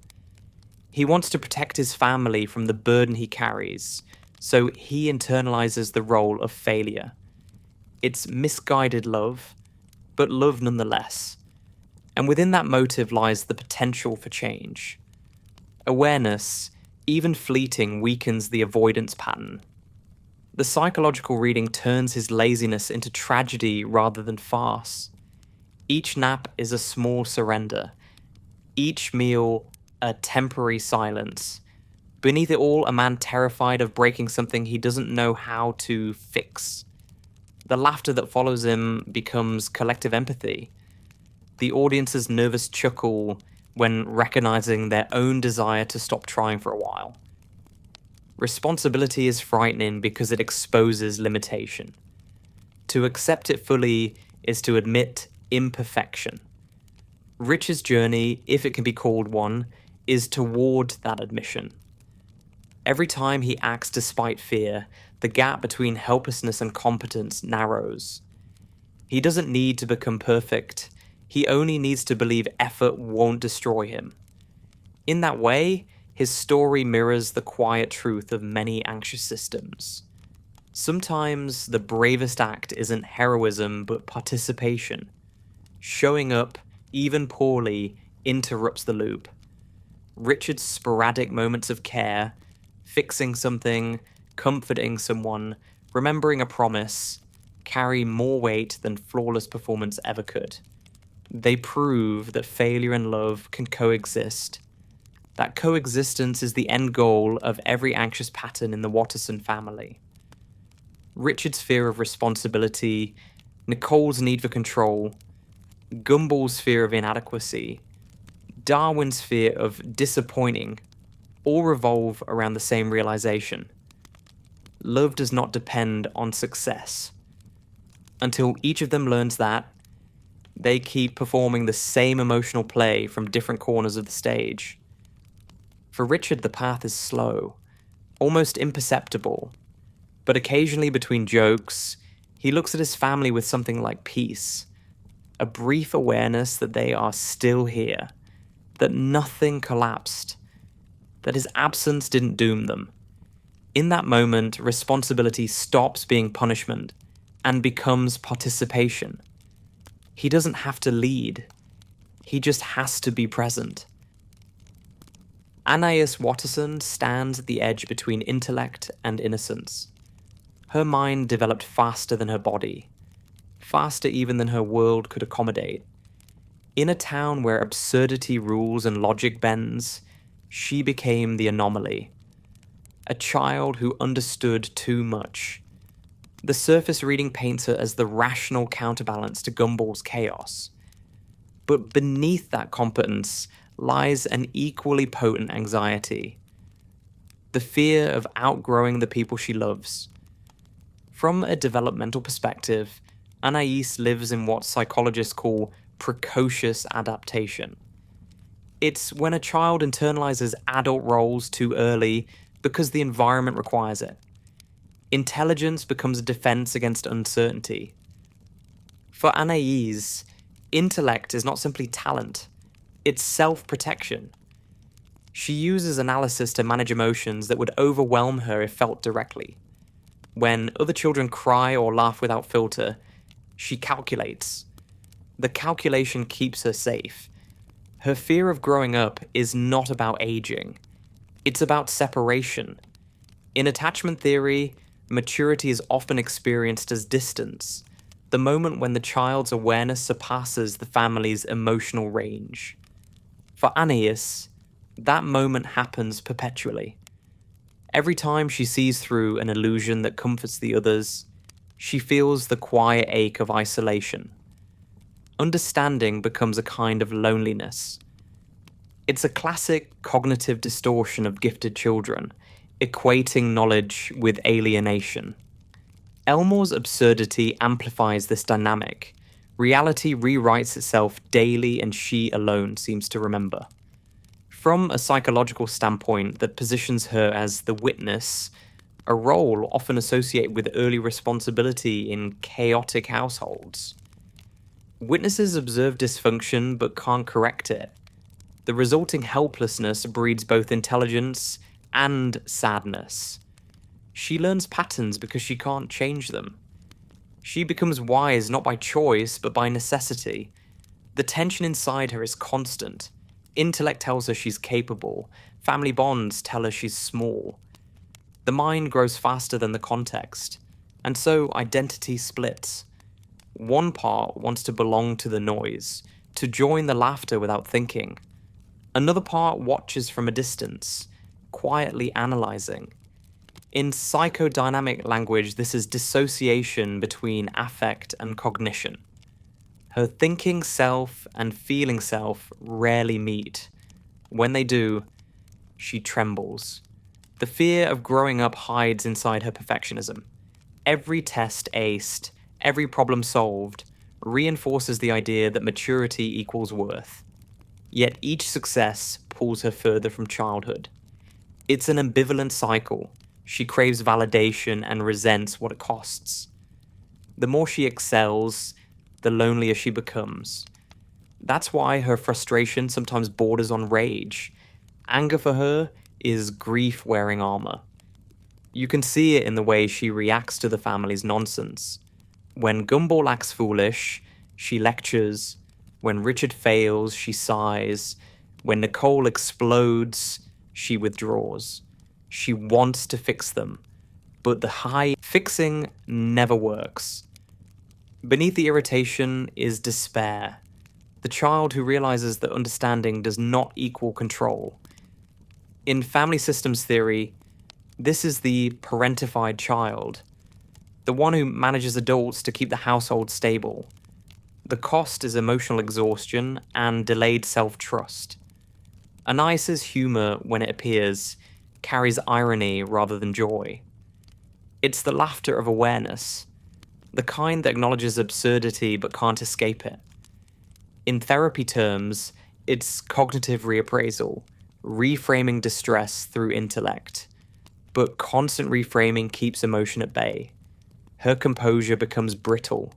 He wants to protect his family from the burden he carries, so he internalizes the role of failure. It's misguided love, but love nonetheless. And within that motive lies the potential for change. Awareness, even fleeting, weakens the avoidance pattern. The psychological reading turns his laziness into tragedy rather than farce. Each nap is a small surrender. Each meal, a temporary silence. Beneath it all, a man terrified of breaking something he doesn't know how to fix. The laughter that follows him becomes collective empathy. The audience's nervous chuckle when recognizing their own desire to stop trying for a while. Responsibility is frightening because it exposes limitation. To accept it fully is to admit imperfection. Rich's journey, if it can be called one, is toward that admission. Every time he acts despite fear, the gap between helplessness and competence narrows. He doesn't need to become perfect. He only needs to believe effort won't destroy him. In that way, his story mirrors the quiet truth of many anxious systems. Sometimes the bravest act isn't heroism but participation. Showing up, even poorly, interrupts the loop. Richard's sporadic moments of care, fixing something, comforting someone, remembering a promise, carry more weight than flawless performance ever could. They prove that failure and love can coexist. That coexistence is the end goal of every anxious pattern in the Watterson family. Richard's fear of responsibility, Nicole's need for control, Gumball's fear of inadequacy, Darwin's fear of disappointing all revolve around the same realization. Love does not depend on success. Until each of them learns that, they keep performing the same emotional play from different corners of the stage. For Richard, the path is slow, almost imperceptible, but occasionally between jokes, he looks at his family with something like peace, a brief awareness that they are still here, that nothing collapsed, that his absence didn't doom them. In that moment, responsibility stops being punishment and becomes participation. He doesn't have to lead. He just has to be present. Anais Watterson stands at the edge between intellect and innocence. Her mind developed faster than her body, faster even than her world could accommodate. In a town where absurdity rules and logic bends, she became the anomaly. A child who understood too much. The surface reading paints her as the rational counterbalance to Gumball's chaos. But beneath that competence lies an equally potent anxiety. The fear of outgrowing the people she loves. From a developmental perspective, Anais lives in what psychologists call precocious adaptation. It's when a child internalizes adult roles too early because the environment requires it. Intelligence becomes a defense against uncertainty. For Anais, intellect is not simply talent, it's self-protection. She uses analysis to manage emotions that would overwhelm her if felt directly. When other children cry or laugh without filter, she calculates. The calculation keeps her safe. Her fear of growing up is not about aging. It's about separation. In attachment theory, maturity is often experienced as distance, the moment when the child's awareness surpasses the family's emotional range. For Anais, that moment happens perpetually. Every time she sees through an illusion that comforts the others, she feels the quiet ache of isolation. Understanding becomes a kind of loneliness. It's a classic cognitive distortion of gifted children, equating knowledge with alienation. Elmore's absurdity amplifies this dynamic. Reality rewrites itself daily and she alone seems to remember. From a psychological standpoint that positions her as the witness, a role often associated with early responsibility in chaotic households. Witnesses observe dysfunction but can't correct it. The resulting helplessness breeds both intelligence and sadness. She learns patterns because she can't change them. She becomes wise not by choice but by necessity. The tension inside her is constant. Intellect tells her she's capable. Family bonds tell her she's small. The mind grows faster than the context, and so identity splits. One part wants to belong to the noise, to join the laughter without thinking. Another part watches from a distance, quietly analyzing. In psychodynamic language, this is dissociation between affect and cognition. Her thinking self and feeling self rarely meet. When they do, she trembles. The fear of growing up hides inside her perfectionism. Every test aced, every problem solved, reinforces the idea that maturity equals worth. Yet each success pulls her further from childhood. It's an ambivalent cycle. She craves validation and resents what it costs. The more she excels, the lonelier she becomes. That's why her frustration sometimes borders on rage. Anger for her is grief wearing armor. You can see it in the way she reacts to the family's nonsense. When Gumball acts foolish, she lectures. When Richard fails, she sighs. When Nicole explodes, she withdraws. She wants to fix them, but the high fixing never works. Beneath the irritation is despair, the child who realizes that understanding does not equal control. In family systems theory, this is the parentified child, the one who manages adults to keep the household stable. The cost is emotional exhaustion and delayed self-trust. Anais' humor, when it appears, carries irony rather than joy. It's the laughter of awareness, the kind that acknowledges absurdity but can't escape it. In therapy terms, it's cognitive reappraisal, reframing distress through intellect. But constant reframing keeps emotion at bay. Her composure becomes brittle.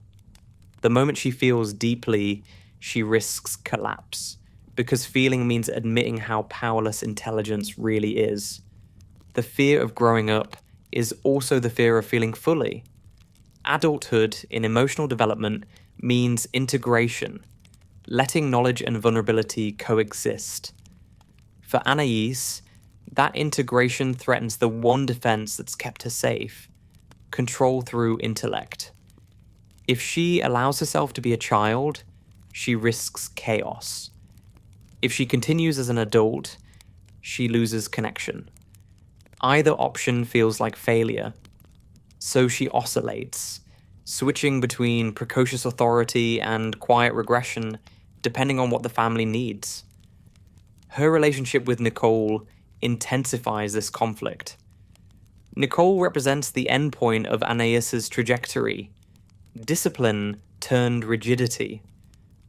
The moment she feels deeply, she risks collapse, because feeling means admitting how powerless intelligence really is. The fear of growing up is also the fear of feeling fully. Adulthood in emotional development means integration, letting knowledge and vulnerability coexist. For Anais, that integration threatens the one defense that's kept her safe: control through intellect. If she allows herself to be a child, she risks chaos. If she continues as an adult, she loses connection. Either option feels like failure, so she oscillates, switching between precocious authority and quiet regression depending on what the family needs. Her relationship with Nicole intensifies this conflict. Nicole represents the endpoint of Anais' trajectory. Discipline turned rigidity.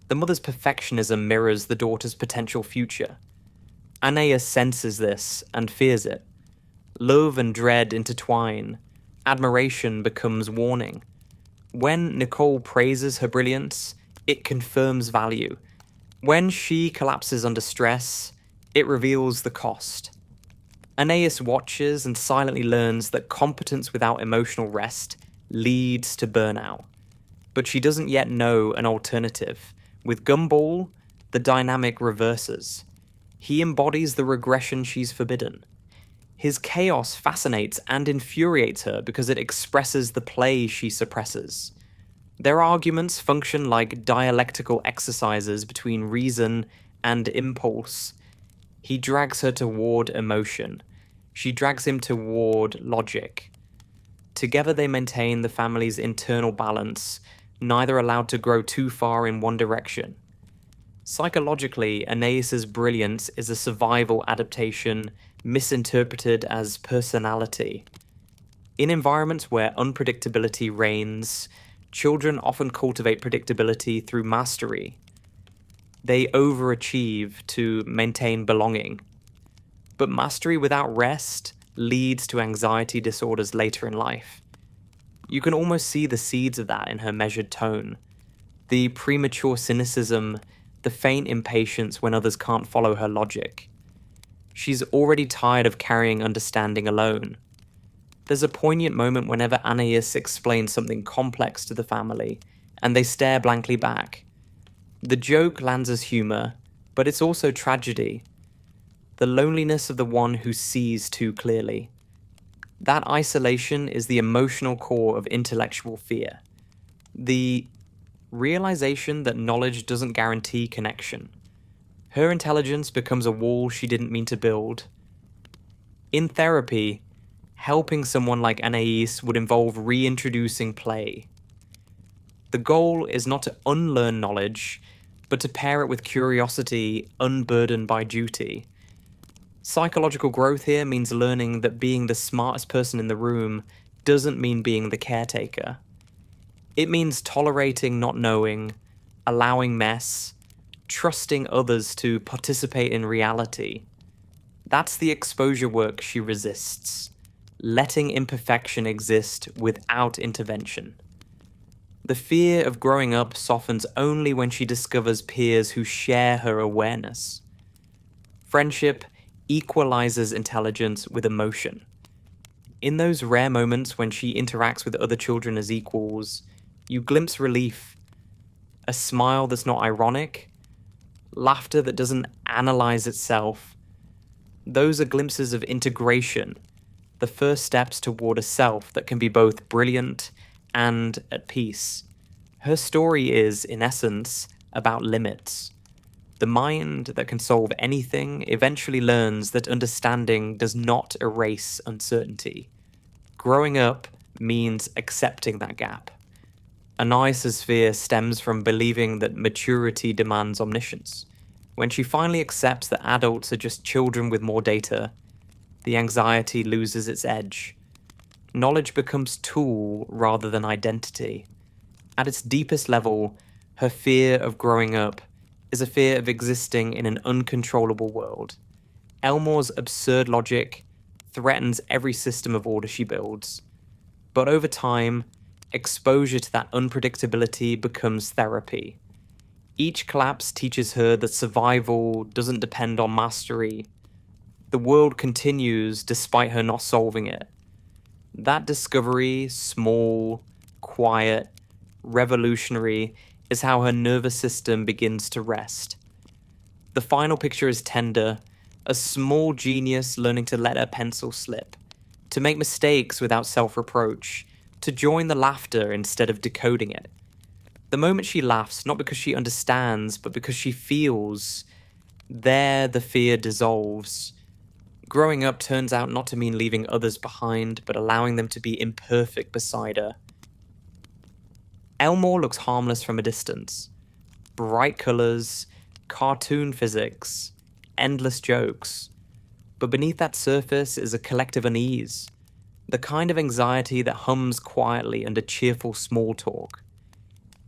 The mother's perfectionism mirrors the daughter's potential future. Anais senses this and fears it. Love and dread intertwine. Admiration becomes warning. When Nicole praises her brilliance, it confirms value. When she collapses under stress, it reveals the cost. Anais watches and silently learns that competence without emotional rest leads to burnout. But she doesn't yet know an alternative. With Gumball, the dynamic reverses. He embodies the regression she's forbidden. His chaos fascinates and infuriates her because it expresses the play she suppresses. Their arguments function like dialectical exercises between reason and impulse. He drags her toward emotion. She drags him toward logic. Together they maintain the family's internal balance, neither allowed to grow too far in one direction. Psychologically, Anais' brilliance is a survival adaptation misinterpreted as personality. In environments where unpredictability reigns, children often cultivate predictability through mastery. They overachieve to maintain belonging. But mastery without rest leads to anxiety disorders later in life. You can almost see the seeds of that in her measured tone. The premature cynicism, the faint impatience when others can't follow her logic. She's already tired of carrying understanding alone. There's a poignant moment whenever Anais explains something complex to the family, and they stare blankly back. The joke lands as humor, but it's also tragedy. The loneliness of the one who sees too clearly. That isolation is the emotional core of intellectual fear. The realization that knowledge doesn't guarantee connection. Her intelligence becomes a wall she didn't mean to build. In therapy, helping someone like Anais would involve reintroducing play. The goal is not to unlearn knowledge, but to pair it with curiosity unburdened by duty. Psychological growth here means learning that being the smartest person in the room doesn't mean being the caretaker. It means tolerating not knowing, allowing mess, trusting others to participate in reality. That's the exposure work she resists, letting imperfection exist without intervention. The fear of growing up softens only when she discovers peers who share her awareness. Friendship equalizes intelligence with emotion. In those rare moments when she interacts with other children as equals, you glimpse relief, a smile that's not ironic, laughter that doesn't analyze itself. Those are glimpses of integration, the first steps toward a self that can be both brilliant and at peace. Her story is, in essence, about limits. The mind that can solve anything eventually learns that understanding does not erase uncertainty. Growing up means accepting that gap. Anais's fear stems from believing that maturity demands omniscience. When she finally accepts that adults are just children with more data, the anxiety loses its edge. Knowledge becomes tool rather than identity. At its deepest level, her fear of growing up is a fear of existing in an uncontrollable world. Elmore's absurd logic threatens every system of order she builds. But over time, exposure to that unpredictability becomes therapy. Each collapse teaches her that survival doesn't depend on mastery. The world continues despite her not solving it. That discovery, small, quiet, revolutionary, is how her nervous system begins to rest. The final picture is tender, a small genius learning to let her pencil slip, to make mistakes without self-reproach, to join the laughter instead of decoding it. The moment she laughs, not because she understands, but because she feels, there the fear dissolves. Growing up turns out not to mean leaving others behind, but allowing them to be imperfect beside her. Elmore looks harmless from a distance. Bright colours, cartoon physics, endless jokes. But beneath that surface is a collective unease, the kind of anxiety that hums quietly under cheerful small talk.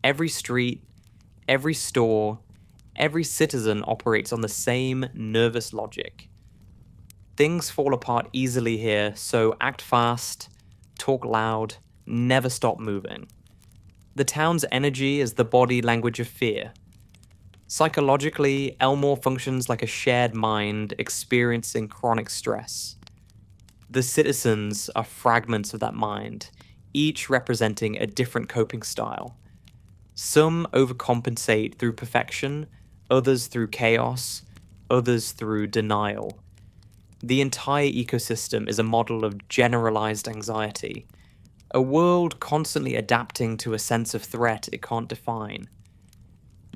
Every street, every store, every citizen operates on the same nervous logic. Things fall apart easily here, so act fast, talk loud, never stop moving. The town's energy is the body language of fear. Psychologically, Elmore functions like a shared mind experiencing chronic stress. The citizens are fragments of that mind, each representing a different coping style. Some overcompensate through perfection, others through chaos, others through denial. The entire ecosystem is a model of generalized anxiety, a world constantly adapting to a sense of threat it can't define.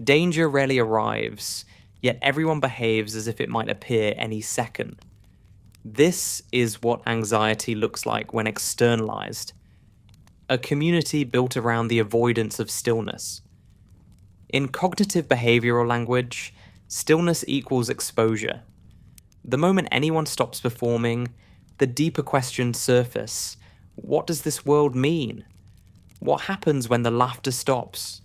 Danger rarely arrives, yet everyone behaves as if it might appear any second. This is what anxiety looks like when externalized. A community built around the avoidance of stillness. In cognitive behavioral language, stillness equals exposure. The moment anyone stops performing, the deeper questions surface. What does this world mean? What happens when the laughter stops?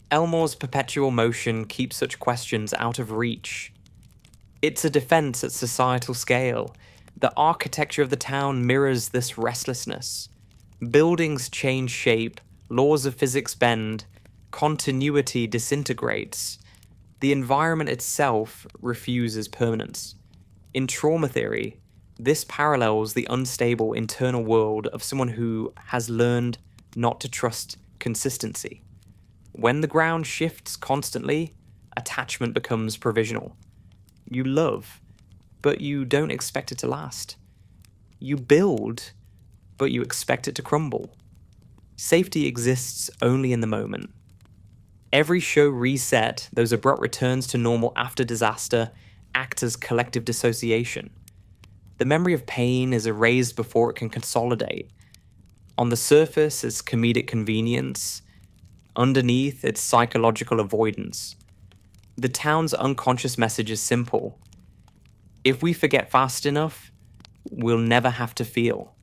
Elmore's perpetual motion keeps such questions out of reach. It's a defense at societal scale. The architecture of the town mirrors this restlessness. Buildings change shape, laws of physics bend, continuity disintegrates. The environment itself refuses permanence. In trauma theory, this parallels the unstable internal world of someone who has learned not to trust consistency. When the ground shifts constantly, attachment becomes provisional. You love, but you don't expect it to last. You build, but you expect it to crumble. Safety exists only in the moment. Every show reset, those abrupt returns to normal after disaster, act as collective dissociation. The memory of pain is erased before it can consolidate. On the surface, it's comedic convenience. Underneath, it's psychological avoidance. The town's unconscious message is simple. If we forget fast enough, we'll never have to feel.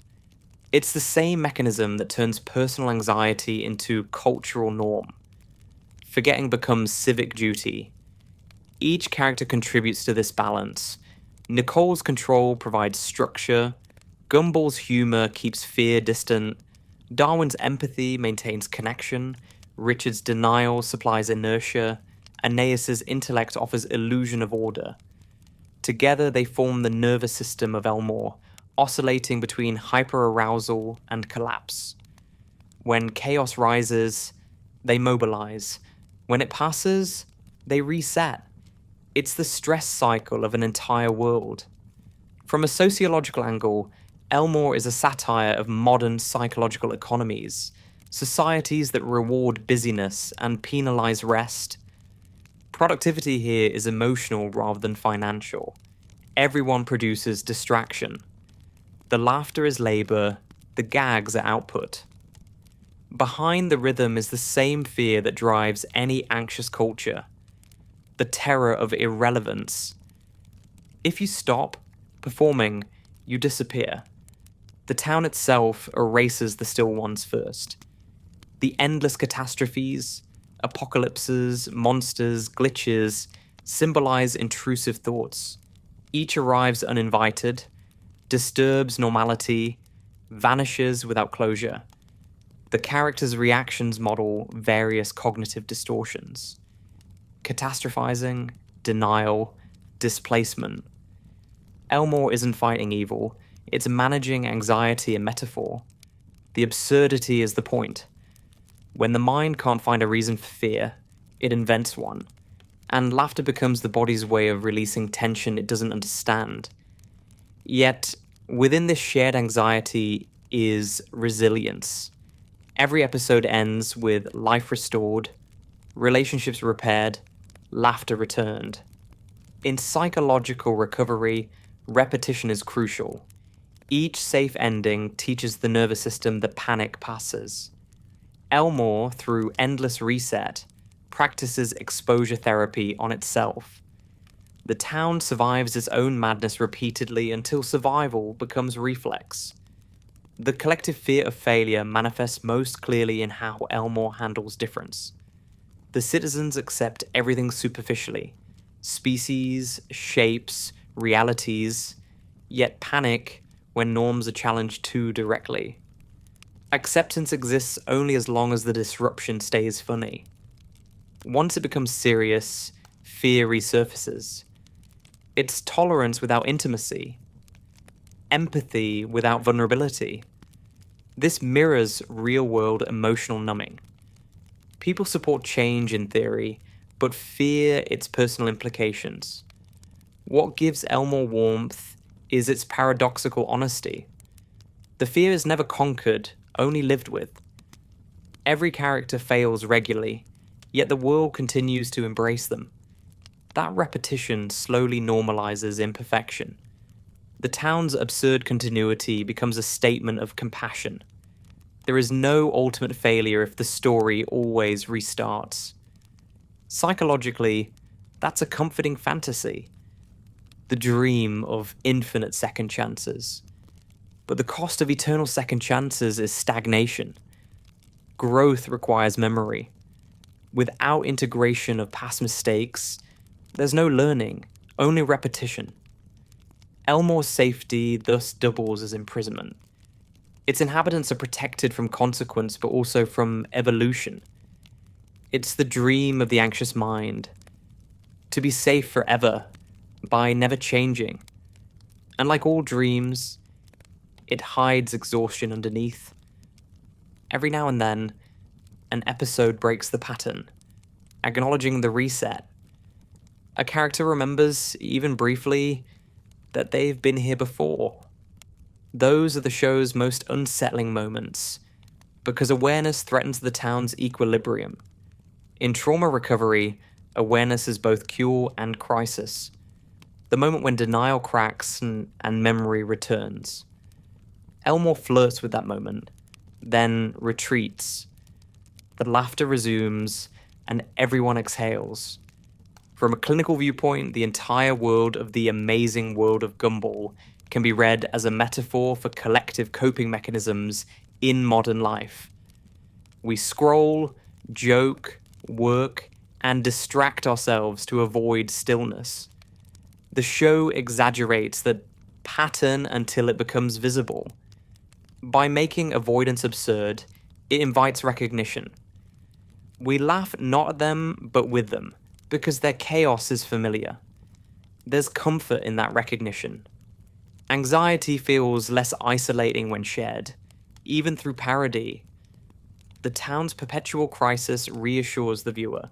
It's the same mechanism that turns personal anxiety into cultural norm. Forgetting becomes civic duty. Each character contributes to this balance. Nicole's control provides structure, Gumball's humor keeps fear distant, Darwin's empathy maintains connection, Richard's denial supplies inertia, Aeneas's intellect offers illusion of order. Together they form the nervous system of Elmore, oscillating between hyperarousal and collapse. When chaos rises, they mobilize. When it passes, they reset. It's the stress cycle of an entire world. From a sociological angle, Elmore is a satire of modern psychological economies. societies that reward busyness and penalize rest. Productivity here is emotional rather than financial. Everyone produces distraction. The laughter is labor, the gags are output. Behind the rhythm is the same fear that drives any anxious culture, the terror of irrelevance. If you stop performing, you disappear. The town itself erases the still ones first. The endless catastrophes, apocalypses, monsters, glitches symbolize intrusive thoughts. Each arrives uninvited, disturbs normality, vanishes without closure. The character's reactions model various cognitive distortions: catastrophizing, denial, displacement. Elmore isn't fighting evil, it's managing anxiety and metaphor. The absurdity is the point. When the mind can't find a reason for fear, it invents one, and laughter becomes the body's way of releasing tension it doesn't understand. Yet, within this shared anxiety is resilience. Every episode ends with life restored, relationships repaired, laughter returned. In psychological recovery, repetition is crucial. Each safe ending teaches the nervous system that panic passes. Elmore, through endless reset, practices exposure therapy on itself. The town survives its own madness repeatedly until survival becomes reflex. The collective fear of failure manifests most clearly in how Elmore handles difference. The citizens accept everything superficially: species, shapes, realities, yet panic when norms are challenged too directly. Acceptance exists only as long as the disruption stays funny. Once it becomes serious, fear resurfaces. It's tolerance without intimacy, empathy without vulnerability. This mirrors real-world emotional numbing. People support change in theory, but fear its personal implications. What gives Elmore warmth is its paradoxical honesty. The fear is never conquered, only lived with. Every character fails regularly, yet the world continues to embrace them. That repetition slowly normalizes imperfection. The town's absurd continuity becomes a statement of compassion. There is no ultimate failure if the story always restarts. Psychologically, that's a comforting fantasy. The dream of infinite second chances. But the cost of eternal second chances is stagnation. Growth requires memory. Without integration of past mistakes, there's no learning, only repetition. Elmore's safety thus doubles as imprisonment. Its inhabitants are protected from consequence, but also from evolution. It's the dream of the anxious mind. To be safe forever, by never changing. And like all dreams, it hides exhaustion underneath. Every now and then, an episode breaks the pattern, acknowledging the reset. A character remembers, even briefly, that they've been here before. Those are the show's most unsettling moments, because awareness threatens the town's equilibrium. In trauma recovery, awareness is both cure and crisis. The moment when denial cracks and memory returns. Elmore flirts with that moment, then retreats. The laughter resumes, and everyone exhales. From a clinical viewpoint, the entire world of the Amazing World of Gumball can be read as a metaphor for collective coping mechanisms in modern life. We scroll, joke, work, and distract ourselves to avoid stillness. The show exaggerates the pattern until it becomes visible. By making avoidance absurd, it invites recognition. We laugh not at them, but with them, because their chaos is familiar. There's comfort in that recognition. Anxiety feels less isolating when shared, even through parody. The town's perpetual crisis reassures the viewer.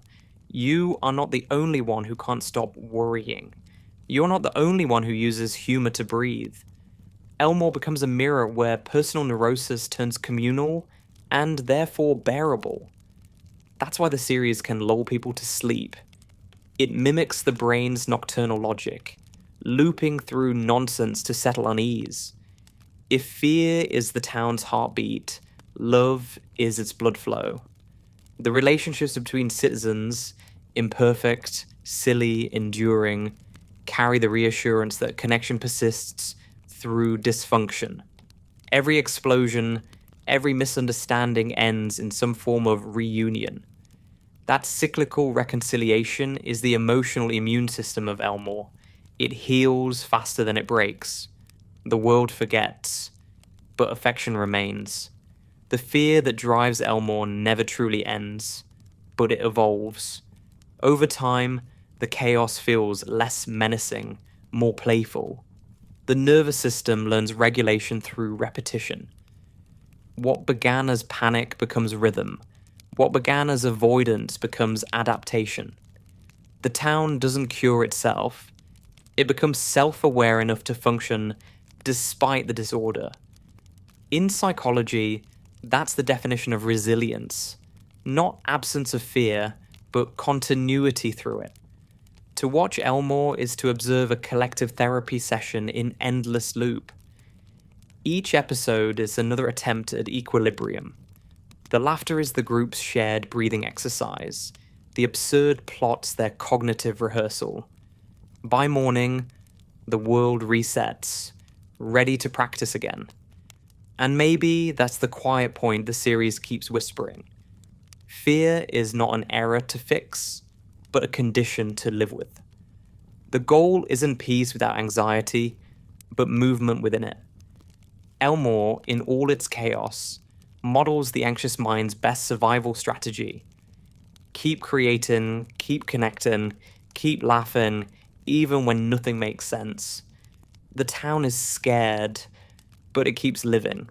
You are not the only one who can't stop worrying. You're not the only one who uses humor to breathe. Elmore becomes a mirror where personal neurosis turns communal and therefore bearable. That's why the series can lull people to sleep. It mimics the brain's nocturnal logic, looping through nonsense to settle unease. If fear is the town's heartbeat, love is its blood flow. The relationships between citizens, imperfect, silly, enduring, carry the reassurance that connection persists through dysfunction. Every explosion, every misunderstanding ends in some form of reunion. That cyclical reconciliation is the emotional immune system of Elmore. It heals faster than it breaks. The world forgets, but affection remains. The fear that drives Elmore never truly ends, but it evolves. Over time, the chaos feels less menacing, more playful. The nervous system learns regulation through repetition. What began as panic becomes rhythm. What began as avoidance becomes adaptation. The town doesn't cure itself. It becomes self-aware enough to function despite the disorder. In psychology, that's the definition of resilience. Not absence of fear, but continuity through it. To watch Elmore is to observe a collective therapy session in endless loop. Each episode is another attempt at equilibrium. The laughter is the group's shared breathing exercise. The absurd plots their cognitive rehearsal. By morning, the world resets, ready to practice again. And maybe that's the quiet point the series keeps whispering. Fear is not an error to fix, but a condition to live with. The goal isn't peace without anxiety, but movement within it. Elmore, in all its chaos, models the anxious mind's best survival strategy. Keep creating, keep connecting, keep laughing, even when nothing makes sense. The town is scared, but it keeps living.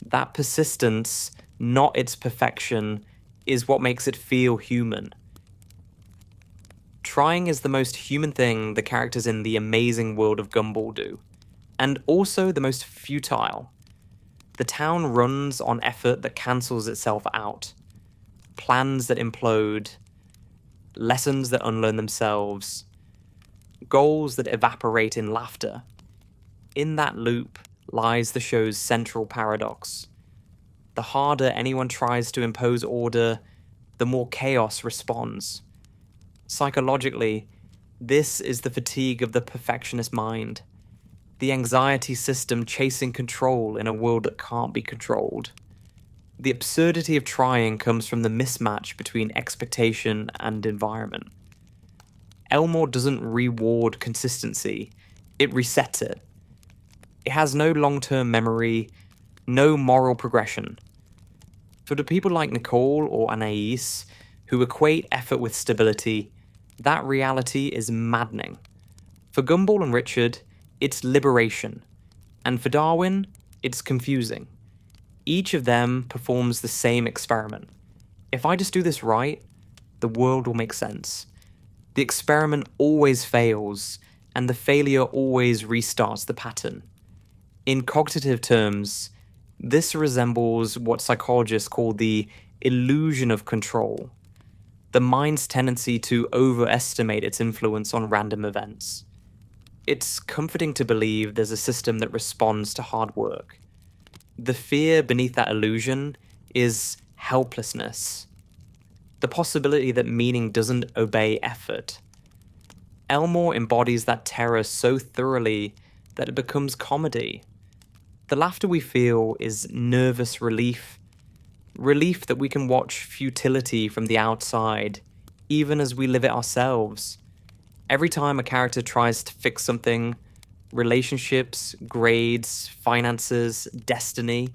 That persistence, not its perfection, is what makes it feel human. Trying is the most human thing the characters in the Amazing World of Gumball do, and also the most futile. The town runs on effort that cancels itself out. Plans that implode, lessons that unlearn themselves, goals that evaporate in laughter. In that loop lies the show's central paradox. The harder anyone tries to impose order, the more chaos responds. Psychologically, this is the fatigue of the perfectionist mind, the anxiety system chasing control in a world that can't be controlled. The absurdity of trying comes from the mismatch between expectation and environment. Elmore doesn't reward consistency, it resets it. It has no long-term memory, no moral progression. For the people like Nicole or Anais, who equate effort with stability, that reality is maddening. For Gumball and Richard, it's liberation. And for Darwin, it's confusing. Each of them performs the same experiment. If I just do this right, the world will make sense. The experiment always fails, and the failure always restarts the pattern. In cognitive terms, this resembles what psychologists call the illusion of control, the mind's tendency to overestimate its influence on random events. It's comforting to believe there's a system that responds to hard work. The fear beneath that illusion is helplessness, the possibility that meaning doesn't obey effort. Elmore embodies that terror so thoroughly that it becomes comedy. The laughter we feel is nervous relief that we can watch futility from the outside, even as we live it ourselves. Every time a character tries to fix something, relationships, grades, finances, destiny,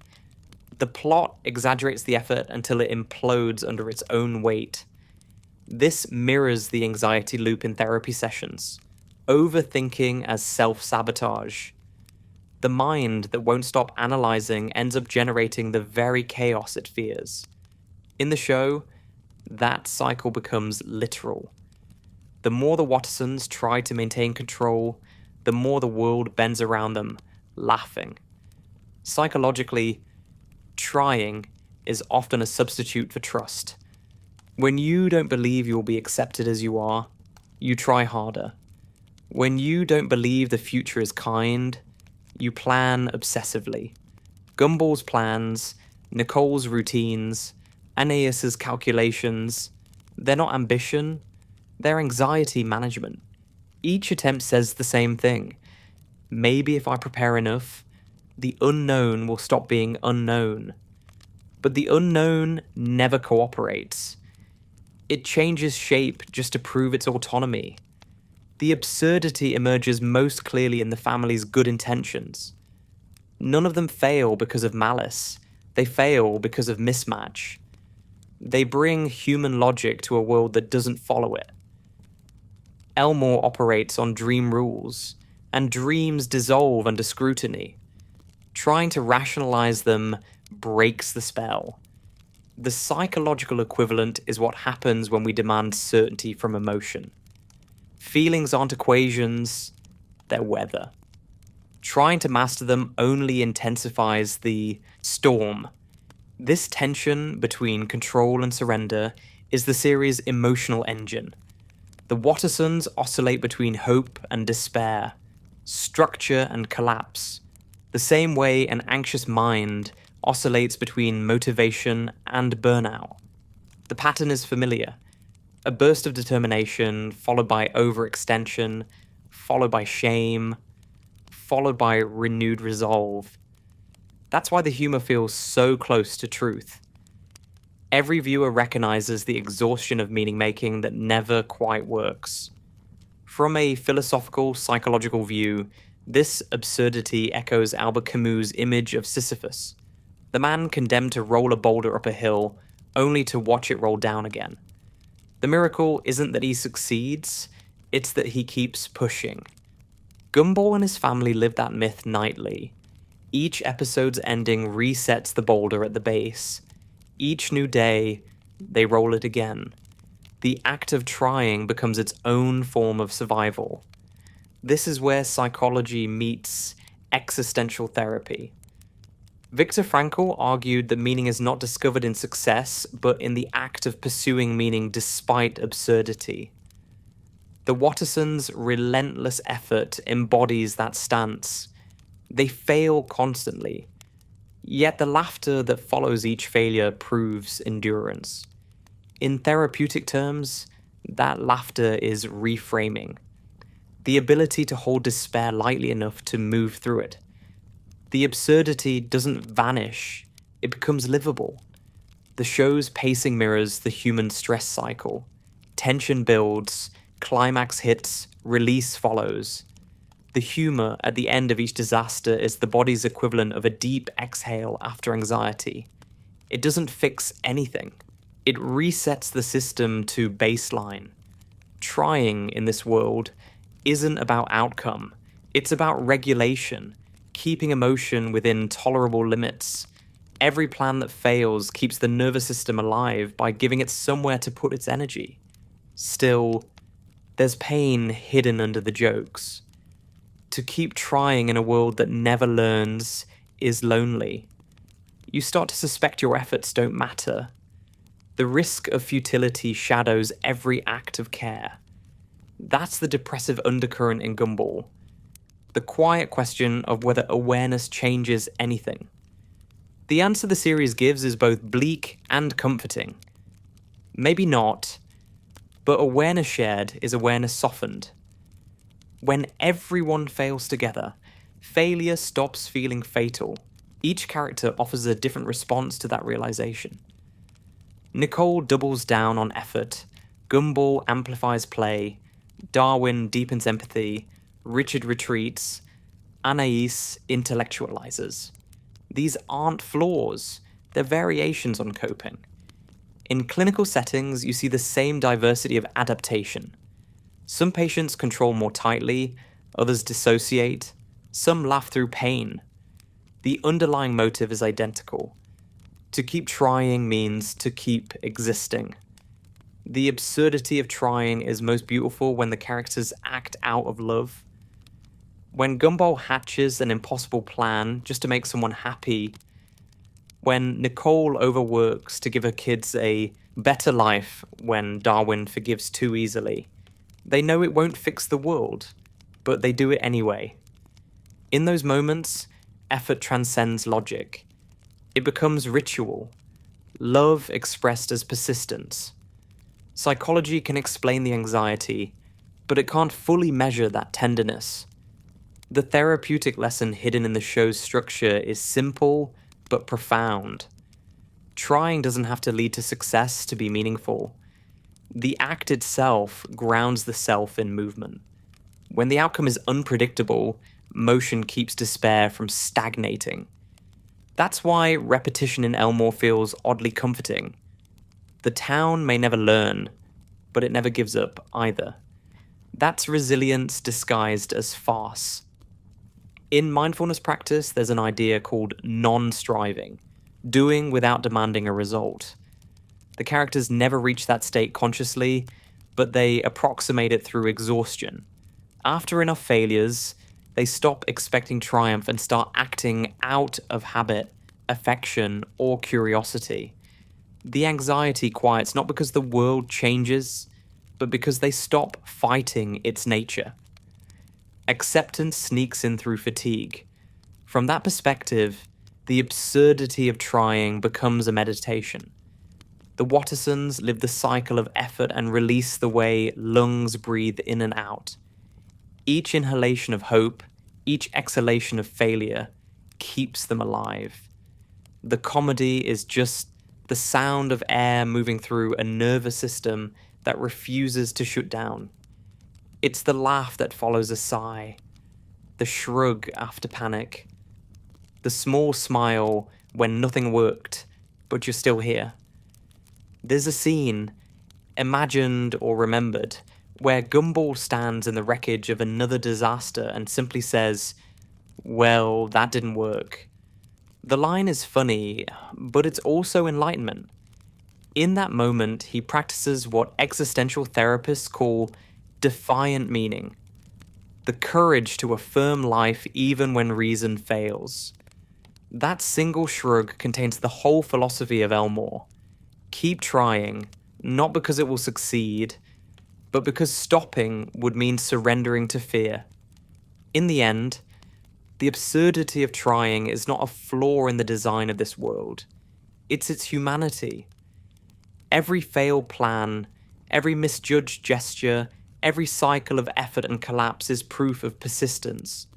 the plot exaggerates the effort until it implodes under its own weight. This mirrors the anxiety loop in therapy sessions, overthinking as self-sabotage. The mind that won't stop analyzing ends up generating the very chaos it fears. In the show, that cycle becomes literal. The more the Wattersons try to maintain control, the more the world bends around them, laughing. Psychologically, trying is often a substitute for trust. When you don't believe you'll be accepted as you are, you try harder. When you don't believe the future is kind, you plan obsessively. Gumball's plans, Nicole's routines, Aeneas's calculations, they're not ambition, they're anxiety management. Each attempt says the same thing. Maybe if I prepare enough, the unknown will stop being unknown. But the unknown never cooperates. It changes shape just to prove its autonomy. The absurdity emerges most clearly in the family's good intentions. None of them fail because of malice. They fail because of mismatch. They bring human logic to a world that doesn't follow it. Elmore operates on dream rules, and dreams dissolve under scrutiny. Trying to rationalize them breaks the spell. The psychological equivalent is what happens when we demand certainty from emotion. Feelings aren't equations, they're weather. Trying to master them only intensifies the storm. This tension between control and surrender is the series' emotional engine. The Wattersons oscillate between hope and despair, structure and collapse, the same way an anxious mind oscillates between motivation and burnout. The pattern is familiar. A burst of determination, followed by overextension, followed by shame, followed by renewed resolve. That's why the humor feels so close to truth. Every viewer recognizes the exhaustion of meaning-making that never quite works. From a philosophical, psychological view, this absurdity echoes Albert Camus' image of Sisyphus, the man condemned to roll a boulder up a hill, only to watch it roll down again. The miracle isn't that he succeeds, it's that he keeps pushing. Gumball and his family live that myth nightly. Each episode's ending resets the boulder at the base. Each new day, they roll it again. The act of trying becomes its own form of survival. This is where psychology meets existential therapy. Viktor Frankl argued that meaning is not discovered in success, but in the act of pursuing meaning despite absurdity. The Wattersons' relentless effort embodies that stance. They fail constantly, yet the laughter that follows each failure proves endurance. In therapeutic terms, that laughter is reframing. The ability to hold despair lightly enough to move through it. The absurdity doesn't vanish, it becomes livable. The show's pacing mirrors the human stress cycle. Tension builds, climax hits, release follows. The humor at the end of each disaster is the body's equivalent of a deep exhale after anxiety. It doesn't fix anything. It resets the system to baseline. Trying in this world isn't about outcome. It's about regulation, keeping emotion within tolerable limits. Every plan that fails keeps the nervous system alive by giving it somewhere to put its energy. Still, there's pain hidden under the jokes. To keep trying in a world that never learns is lonely. You start to suspect your efforts don't matter. The risk of futility shadows every act of care. That's the depressive undercurrent in Gumball. The quiet question of whether awareness changes anything. The answer the series gives is both bleak and comforting. Maybe not, but awareness shared is awareness softened. When everyone fails together, failure stops feeling fatal. Each character offers a different response to that realization. Nicole doubles down on effort, Gumball amplifies play, Darwin deepens empathy, Richard retreats, Anais intellectualizes. These aren't flaws, they're variations on coping. In clinical settings, you see the same diversity of adaptation. Some patients control more tightly, others dissociate, some laugh through pain. The underlying motive is identical. To keep trying means to keep existing. The absurdity of trying is most beautiful when the characters act out of love. When Gumball hatches an impossible plan just to make someone happy, When Nicole overworks to give her kids a better life when Darwin forgives too easily, they know it won't fix the world, but they do it anyway. In those moments, effort transcends logic. It becomes ritual, love expressed as persistence. Psychology can explain the anxiety, but it can't fully measure that tenderness. The therapeutic lesson hidden in the show's structure is simple but profound. Trying doesn't have to lead to success to be meaningful. The act itself grounds the self in movement. When the outcome is unpredictable, motion keeps despair from stagnating. That's why repetition in Elmore feels oddly comforting. The town may never learn, but it never gives up either. That's resilience disguised as farce. In mindfulness practice, there's an idea called non-striving, doing without demanding a result. The characters never reach that state consciously, but they approximate it through exhaustion. After enough failures, they stop expecting triumph and start acting out of habit, affection, or curiosity. The anxiety quiets not because the world changes, but because they stop fighting its nature. Acceptance sneaks in through fatigue. From that perspective, the absurdity of trying becomes a meditation. The Wattersons live the cycle of effort and release the way lungs breathe in and out. Each inhalation of hope, each exhalation of failure, keeps them alive. The comedy is just the sound of air moving through a nervous system that refuses to shut down. It's the laugh that follows a sigh, the shrug after panic, the small smile when nothing worked, but you're still here. There's a scene, imagined or remembered, where Gumball stands in the wreckage of another disaster and simply says, "Well, that didn't work." The line is funny, but it's also enlightenment. In that moment, he practices what existential therapists call defiant meaning, the courage to affirm life even when reason fails. That single shrug contains the whole philosophy of Elmore. Keep trying, not because it will succeed, but because stopping would mean surrendering to fear. In the end, the absurdity of trying is not a flaw in the design of this world. It's its humanity. Every failed plan, every misjudged gesture, every cycle of effort and collapse is proof of persistence.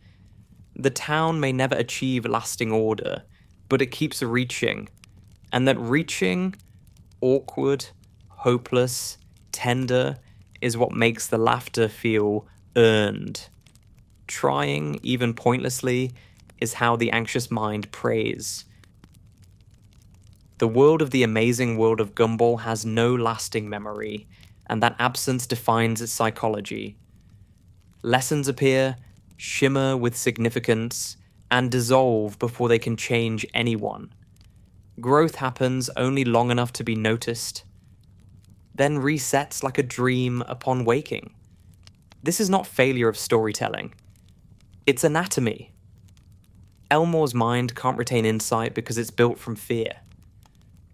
The town may never achieve lasting order, but it keeps reaching. And that reaching, awkward, hopeless, tender, is what makes the laughter feel earned. Trying, even pointlessly, is how the anxious mind prays. The world of the Amazing World of Gumball has no lasting memory, and that absence defines its psychology. Lessons appear, shimmer with significance, and dissolve before they can change anyone. Growth happens only long enough to be noticed, then resets like a dream upon waking. This is not failure of storytelling. It's anatomy. Elmore's mind can't retain insight because it's built from fear.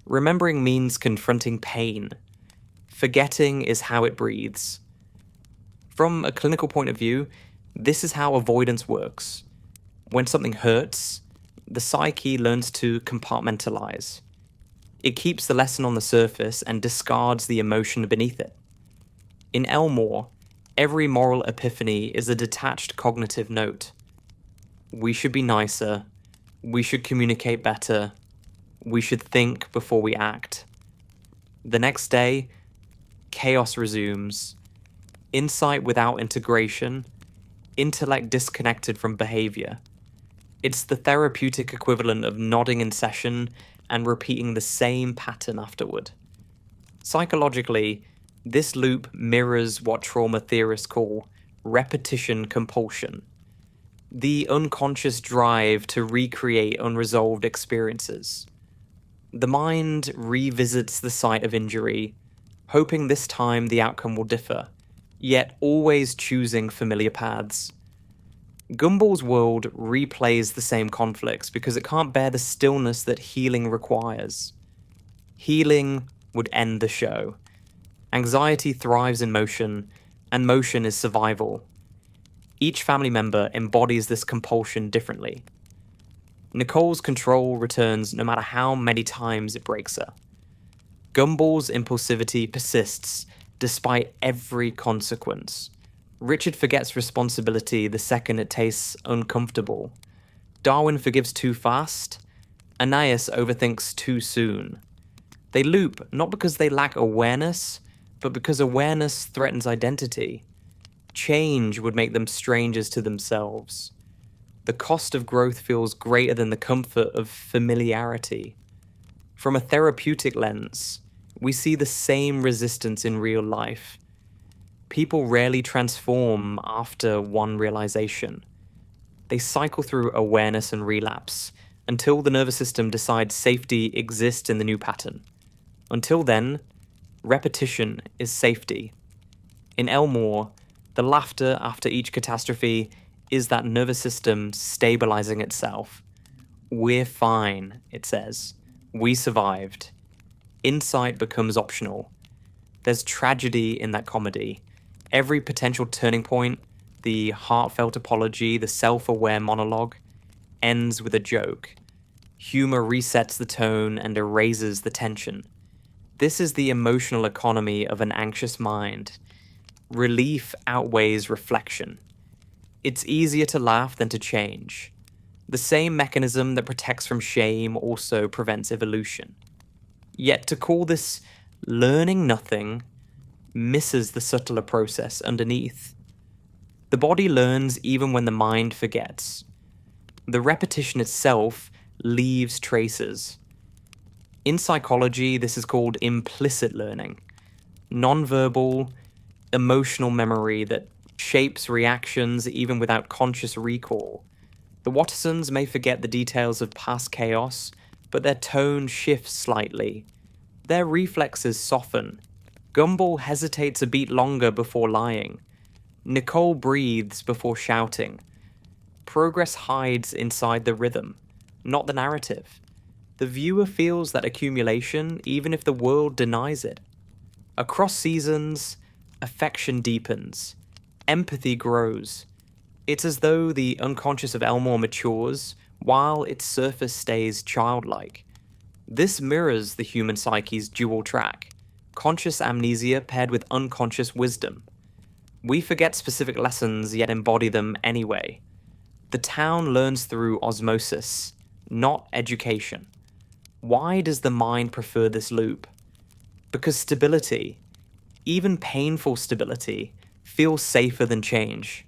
Remembering means confronting pain. Forgetting is how it breathes. From a clinical point of view, this is how avoidance works. When something hurts, the psyche learns to compartmentalize. It keeps the lesson on the surface and discards the emotion beneath it. In Elmore, every moral epiphany is a detached cognitive note. We should be nicer. We should communicate better. We should think before we act. The next day, chaos resumes. Insight without integration. Intellect disconnected from behavior. It's the therapeutic equivalent of nodding in session and repeating the same pattern afterward. Psychologically, this loop mirrors what trauma theorists call repetition compulsion, the unconscious drive to recreate unresolved experiences. The mind revisits the site of injury, hoping this time the outcome will differ, yet always choosing familiar paths. Gumball's world replays the same conflicts because it can't bear the stillness that healing requires. Healing would end the show. Anxiety thrives in motion, and motion is survival. Each family member embodies this compulsion differently. Nicole's control returns no matter how many times it breaks her. Gumball's impulsivity persists despite every consequence. Richard forgets responsibility the second it tastes uncomfortable. Darwin forgives too fast. Anais overthinks too soon. They loop not because they lack awareness, but because awareness threatens identity. Change would make them strangers to themselves. The cost of growth feels greater than the comfort of familiarity. From a therapeutic lens, we see the same resistance in real life. People rarely transform after one realization. They cycle through awareness and relapse until the nervous system decides safety exists in the new pattern. Until then, repetition is safety. In Elmore, the laughter after each catastrophe is that nervous system stabilizing itself. We're fine, it says. We survived. Insight becomes optional. There's tragedy in that comedy. Every potential turning point, the heartfelt apology, the self-aware monologue, ends with a joke. Humor resets the tone and erases the tension. This is the emotional economy of an anxious mind. Relief outweighs reflection. It's easier to laugh than to change. The same mechanism that protects from shame also prevents evolution. Yet to call this learning nothing misses the subtler process underneath. The body learns even when the mind forgets. The repetition itself leaves traces. In psychology, this is called implicit learning. Nonverbal, emotional memory that shapes reactions even without conscious recall. The Wattersons may forget the details of past chaos, but their tone shifts slightly. Their reflexes soften. Gumball hesitates a beat longer before lying. Nicole breathes before shouting. Progress hides inside the rhythm, not the narrative. The viewer feels that accumulation even if the world denies it. Across seasons, affection deepens. Empathy grows. It's as though the unconscious of Elmore matures while its surface stays childlike. This mirrors the human psyche's dual track. Conscious amnesia paired with unconscious wisdom. We forget specific lessons yet embody them anyway. The town learns through osmosis, not education. Why does the mind prefer this loop? Because stability, even painful stability, feels safer than change.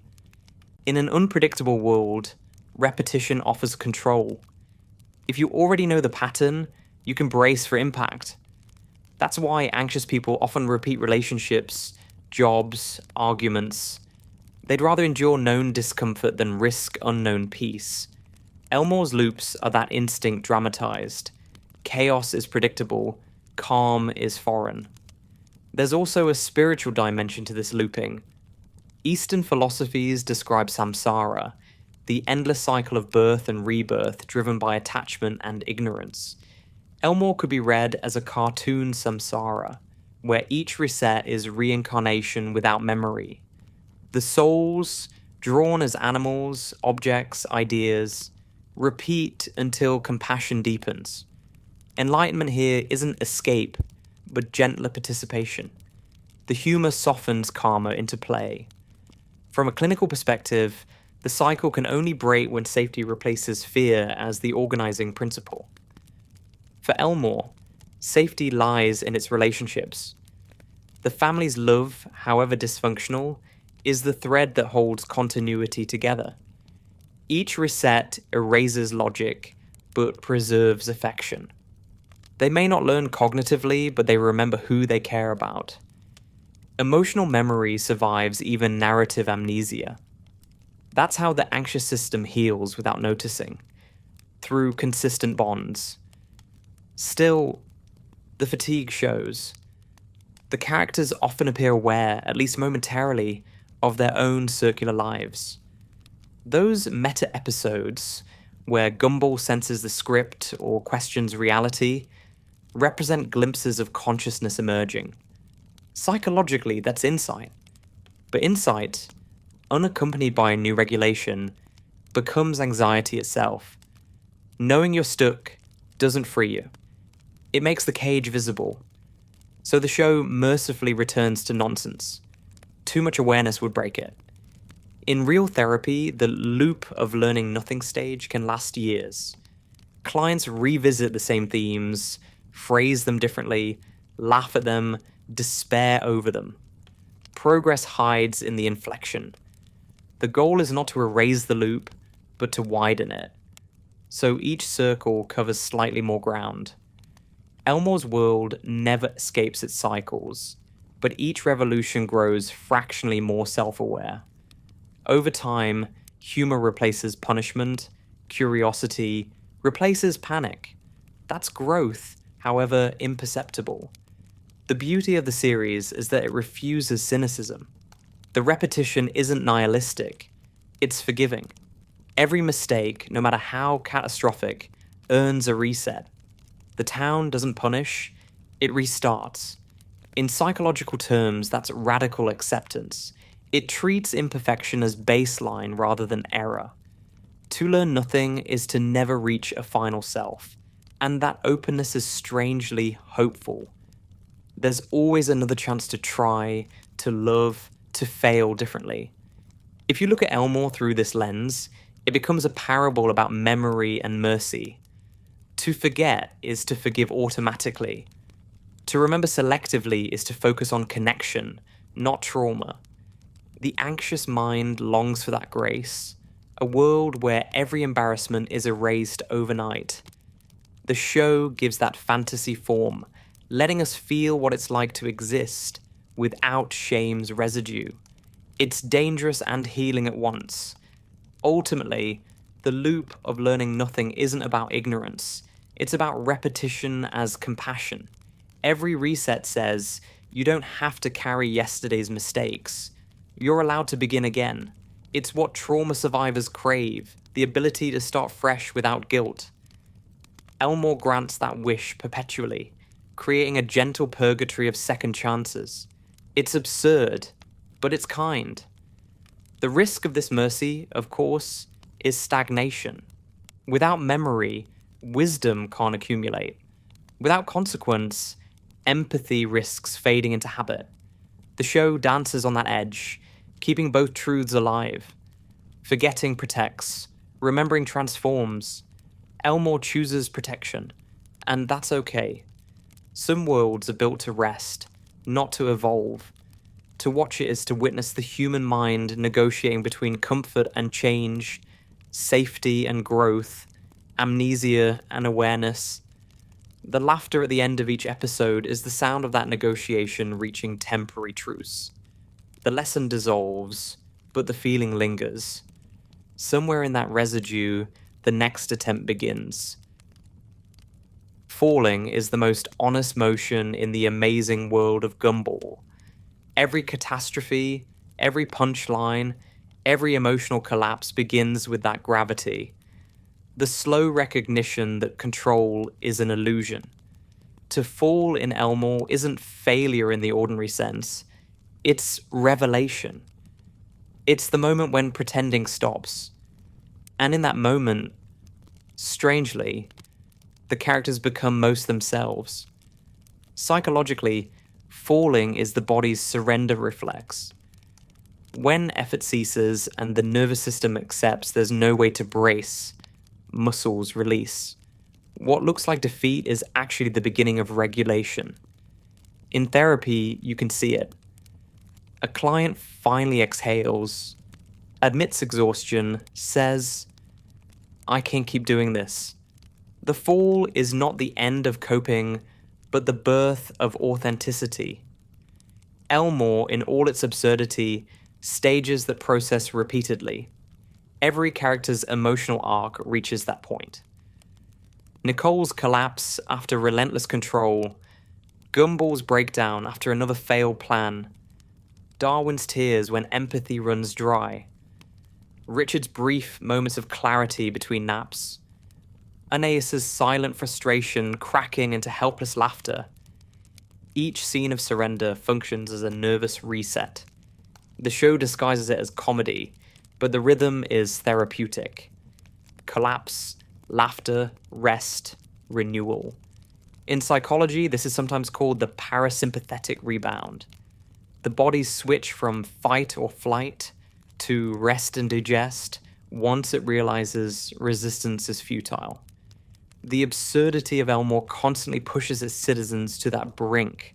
In an unpredictable world, repetition offers control. If you already know the pattern, you can brace for impact. That's why anxious people often repeat relationships, jobs, arguments. They'd rather endure known discomfort than risk unknown peace. Elmore's loops are that instinct dramatized. Chaos is predictable, calm is foreign. There's also a spiritual dimension to this looping. Eastern philosophies describe samsara, the endless cycle of birth and rebirth driven by attachment and ignorance. Elmore could be read as a cartoon samsara, where each reset is reincarnation without memory. The souls, drawn as animals, objects, ideas, repeat until compassion deepens. Enlightenment here isn't escape, but gentler participation. The humor softens karma into play. From a clinical perspective, the cycle can only break when safety replaces fear as the organizing principle. For Elmore, safety lies in its relationships. The family's love, however dysfunctional, is the thread that holds continuity together. Each reset erases logic, but preserves affection. They may not learn cognitively, but they remember who they care about. Emotional memory survives even narrative amnesia. That's how the anxious system heals without noticing, through consistent bonds. Still, the fatigue shows. The characters often appear aware, at least momentarily, of their own circular lives. Those meta episodes, where Gumball senses the script or questions reality, represent glimpses of consciousness emerging. Psychologically, that's insight. But insight, unaccompanied by a new regulation, becomes anxiety itself. Knowing you're stuck doesn't free you. It makes the cage visible. So the show mercifully returns to nonsense. Too much awareness would break it. In real therapy, the loop of learning nothing stage can last years. Clients revisit the same themes, phrase them differently, laugh at them, despair over them. Progress hides in the inflection. The goal is not to erase the loop, but to widen it. So each circle covers slightly more ground. Elmore's world never escapes its cycles, but each revolution grows fractionally more self-aware. Over time, humor replaces punishment, curiosity replaces panic. That's growth, however imperceptible. The beauty of the series is that it refuses cynicism. The repetition isn't nihilistic, it's forgiving. Every mistake, no matter how catastrophic, earns a reset. The town doesn't punish, it restarts. In psychological terms, that's radical acceptance. It treats imperfection as baseline rather than error. To learn nothing is to never reach a final self, and that openness is strangely hopeful. There's always another chance to try, to love, to fail differently. If you look at Elmore through this lens, it becomes a parable about memory and mercy. To forget is to forgive automatically. To remember selectively is to focus on connection, not trauma. The anxious mind longs for that grace, a world where every embarrassment is erased overnight. The show gives that fantasy form, letting us feel what it's like to exist without shame's residue. It's dangerous and healing at once. Ultimately, the loop of learning nothing isn't about ignorance. It's about repetition as compassion. Every reset says, you don't have to carry yesterday's mistakes. You're allowed to begin again. It's what trauma survivors crave, the ability to start fresh without guilt. Elmore grants that wish perpetually, creating a gentle purgatory of second chances. It's absurd, but it's kind. The risk of this mercy, of course, is stagnation. Without memory, wisdom can't accumulate. Without consequence, empathy risks fading into habit. The show dances on that edge, keeping both truths alive. Forgetting protects, remembering transforms. Elmore chooses protection, and that's okay. Some worlds are built to rest, not to evolve. To watch it is to witness the human mind negotiating between comfort and change, safety and growth, amnesia and awareness. The laughter at the end of each episode is the sound of that negotiation reaching temporary truce. The lesson dissolves, but the feeling lingers. Somewhere in that residue, the next attempt begins. Falling is the most honest motion in the amazing world of Gumball. Every catastrophe, every punchline, every emotional collapse begins with that gravity. The slow recognition that control is an illusion. To fall in Elmore isn't failure in the ordinary sense, it's revelation. It's the moment when pretending stops. And in that moment, strangely, the characters become most themselves. Psychologically, falling is the body's surrender reflex. When effort ceases and the nervous system accepts there's no way to brace, muscles release. What looks like defeat is actually the beginning of regulation. In therapy, you can see it. A client finally exhales, admits exhaustion, says, I can't keep doing this. The fall is not the end of coping, but the birth of authenticity. Elmore, in all its absurdity, stages that process repeatedly. Every character's emotional arc reaches that point. Nicole's collapse after relentless control, Gumball's breakdown after another failed plan, Darwin's tears when empathy runs dry. Richard's brief moments of clarity between naps, Anais' silent frustration cracking into helpless laughter. Each scene of surrender functions as a nervous reset. The show disguises it as comedy, but the rhythm is therapeutic. Collapse, laughter, rest, renewal. In psychology, this is sometimes called the parasympathetic rebound. The bodies switch from fight or flight to rest and digest once it realizes resistance is futile. The absurdity of Elmore constantly pushes its citizens to that brink.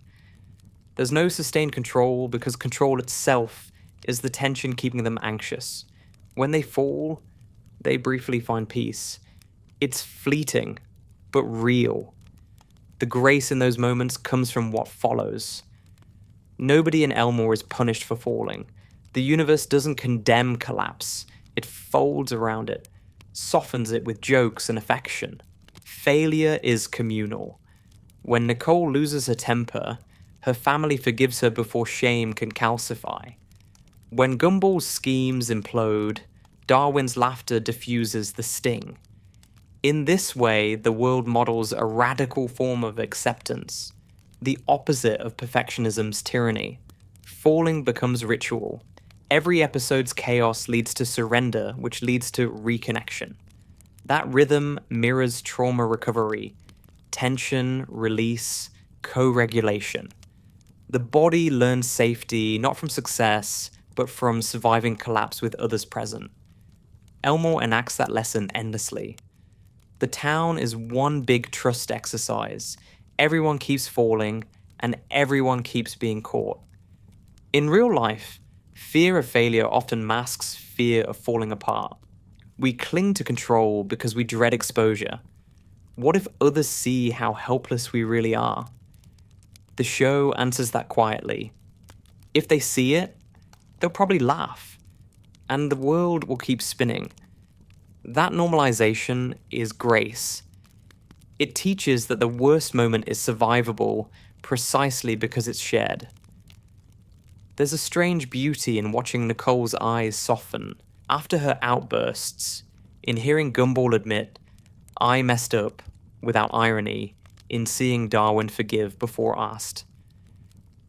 There's no sustained control because control itself is the tension keeping them anxious. When they fall, they briefly find peace. It's fleeting, but real. The grace in those moments comes from what follows. Nobody in Elmore is punished for falling. The universe doesn't condemn collapse. It folds around it, softens it with jokes and affection. Failure is communal. When Nicole loses her temper, her family forgives her before shame can calcify. When Gumball's schemes implode, Darwin's laughter diffuses the sting. In this way, the world models a radical form of acceptance, the opposite of perfectionism's tyranny. Falling becomes ritual. Every episode's chaos leads to surrender, which leads to reconnection. That rhythm mirrors trauma recovery, tension, release, co-regulation. The body learns safety not from success, but from surviving collapse with others present. Elmore enacts that lesson endlessly. The town is one big trust exercise. Everyone keeps falling, and everyone keeps being caught. In real life, fear of failure often masks fear of falling apart. We cling to control because we dread exposure. What if others see how helpless we really are? The show answers that quietly. If they see it, they'll probably laugh, and the world will keep spinning. That normalization is grace. It teaches that the worst moment is survivable precisely because it's shared. There's a strange beauty in watching Nicole's eyes soften after her outbursts, in hearing Gumball admit, "I messed up," without irony, in seeing Darwin forgive before asked.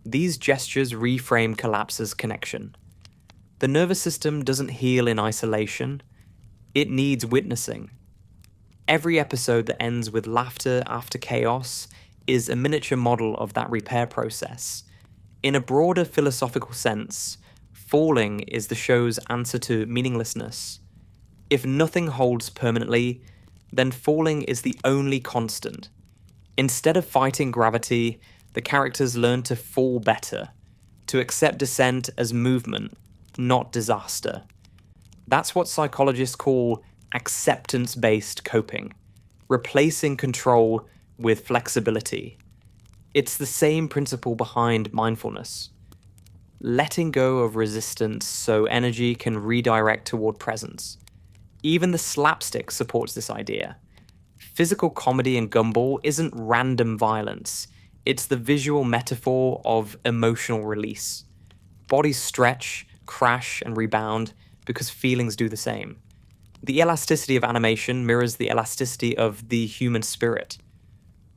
These gestures reframe collapse as connection. The nervous system doesn't heal in isolation. It needs witnessing. Every episode that ends with laughter after chaos is a miniature model of that repair process. In a broader philosophical sense, falling is the show's answer to meaninglessness. If nothing holds permanently, then falling is the only constant. Instead of fighting gravity, the characters learn to fall better, to accept descent as movement, not disaster. That's what psychologists call acceptance-based coping, replacing control with flexibility. It's the same principle behind mindfulness. Letting go of resistance so energy can redirect toward presence. Even the slapstick supports this idea. Physical comedy in Gumball isn't random violence. It's the visual metaphor of emotional release. Bodies stretch, crash, and rebound because feelings do the same. The elasticity of animation mirrors the elasticity of the human spirit.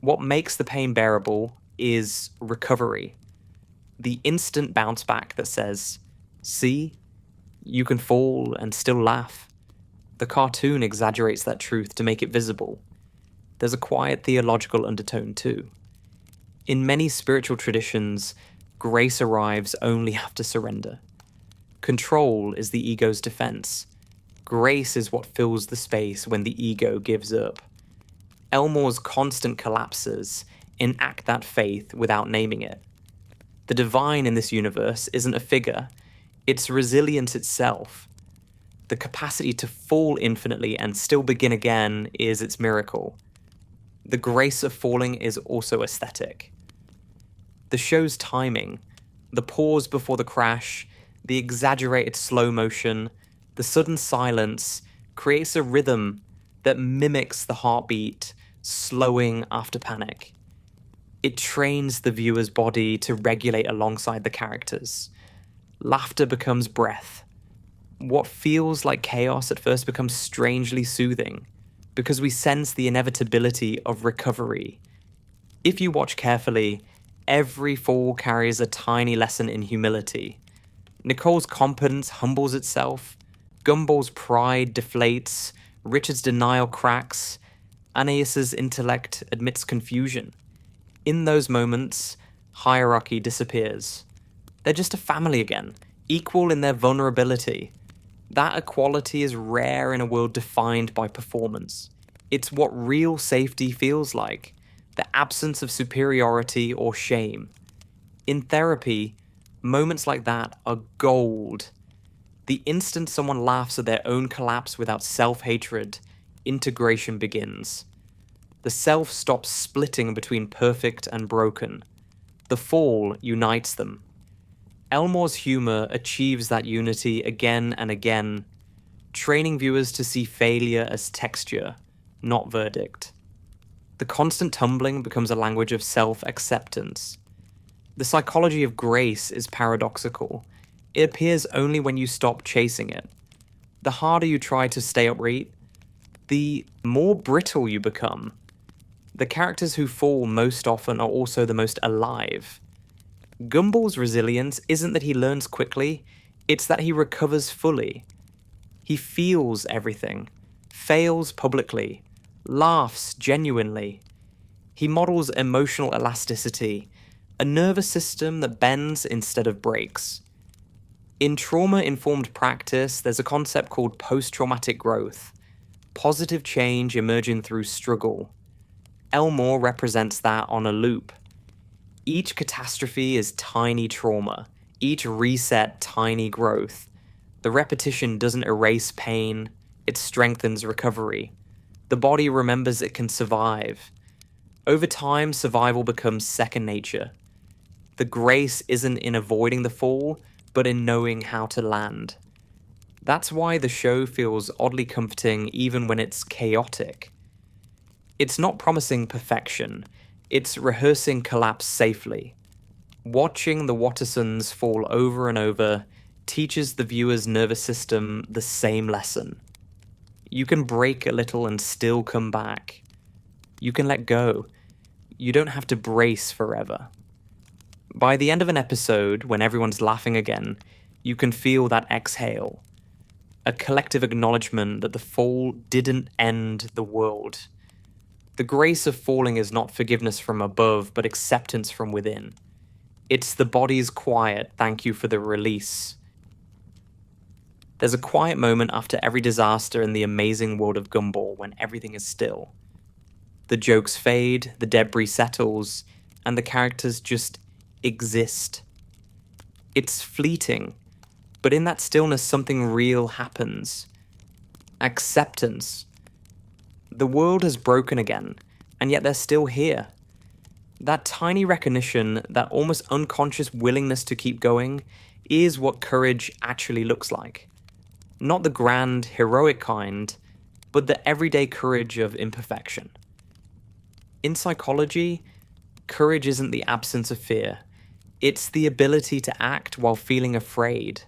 What makes the pain bearable is recovery. The instant bounce back that says, "See, you can fall and still laugh." The cartoon exaggerates that truth to make it visible. There's a quiet theological undertone too. In many spiritual traditions, grace arrives only after surrender. Control is the ego's defense. Grace is what fills the space when the ego gives up. Elmore's constant collapses enact that faith without naming it. The divine in this universe isn't a figure, it's resilience itself. The capacity to fall infinitely and still begin again is its miracle. The grace of falling is also aesthetic. The show's timing, the pause before the crash, the exaggerated slow motion, the sudden silence, creates a rhythm that mimics the heartbeat, slowing after panic. It trains the viewer's body to regulate alongside the characters. Laughter becomes breath. What feels like chaos at first becomes strangely soothing, because we sense the inevitability of recovery. If you watch carefully, every fall carries a tiny lesson in humility. Nicole's competence humbles itself, Gumball's pride deflates, Richard's denial cracks, Ananias's intellect admits confusion. In those moments, hierarchy disappears. They're just a family again, equal in their vulnerability. That equality is rare in a world defined by performance. It's what real safety feels like, the absence of superiority or shame. In therapy, moments like that are gold. The instant someone laughs at their own collapse without self-hatred, integration begins. The self stops splitting between perfect and broken. The fall unites them. Elmore's humor achieves that unity again and again, training viewers to see failure as texture, not verdict. The constant tumbling becomes a language of self-acceptance. The psychology of grace is paradoxical. It appears only when you stop chasing it. The harder you try to stay upright, the more brittle you become. The characters who fall most often are also the most alive. Gumball's resilience isn't that he learns quickly, it's that he recovers fully. He feels everything, fails publicly, laughs genuinely. He models emotional elasticity, a nervous system that bends instead of breaks. In trauma-informed practice, there's a concept called post-traumatic growth, positive change emerging through struggle. Elmore represents that on a loop. Each catastrophe is tiny trauma, each reset tiny growth. The repetition doesn't erase pain, it strengthens recovery. The body remembers it can survive. Over time, survival becomes second nature. The grace isn't in avoiding the fall, but in knowing how to land. That's why the show feels oddly comforting even when it's chaotic. It's not promising perfection, it's rehearsing collapse safely. Watching the Wattersons fall over and over teaches the viewer's nervous system the same lesson. You can break a little and still come back. You can let go. You don't have to brace forever. By the end of an episode, when everyone's laughing again, you can feel that exhale. A collective acknowledgement that the fall didn't end the world. The grace of falling is not forgiveness from above, but acceptance from within. It's the body's quiet thank you for the release. There's a quiet moment after every disaster in the Amazing World of Gumball when everything is still. The jokes fade, the debris settles, and the characters just exist. It's fleeting, but in that stillness something real happens. Acceptance. The world has broken again, and yet they're still here. That tiny recognition, that almost unconscious willingness to keep going, is what courage actually looks like. Not the grand, heroic kind, but the everyday courage of imperfection. In psychology, courage isn't the absence of fear. It's the ability to act while feeling afraid.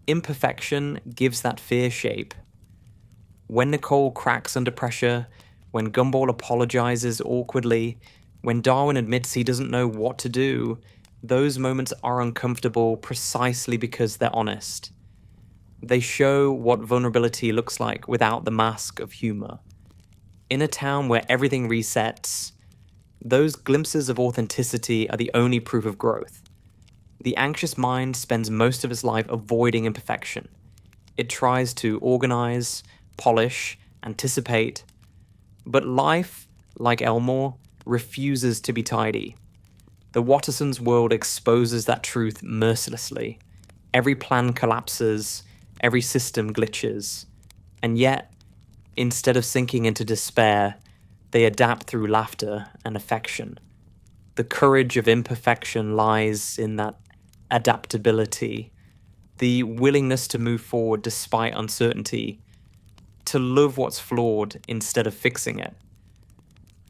Imperfection gives that fear shape. When Nicole cracks under pressure, when Gumball apologizes awkwardly, when Darwin admits he doesn't know what to do, those moments are uncomfortable precisely because they're honest. They show what vulnerability looks like without the mask of humor. In a town where everything resets, those glimpses of authenticity are the only proof of growth. The anxious mind spends most of its life avoiding imperfection. It tries to organize, polish, anticipate. But life, like Elmore, refuses to be tidy. The Wattersons' world exposes that truth mercilessly. Every plan collapses, every system glitches. And yet, instead of sinking into despair, they adapt through laughter and affection. The courage of imperfection lies in that adaptability, the willingness to move forward despite uncertainty, to love what's flawed instead of fixing it.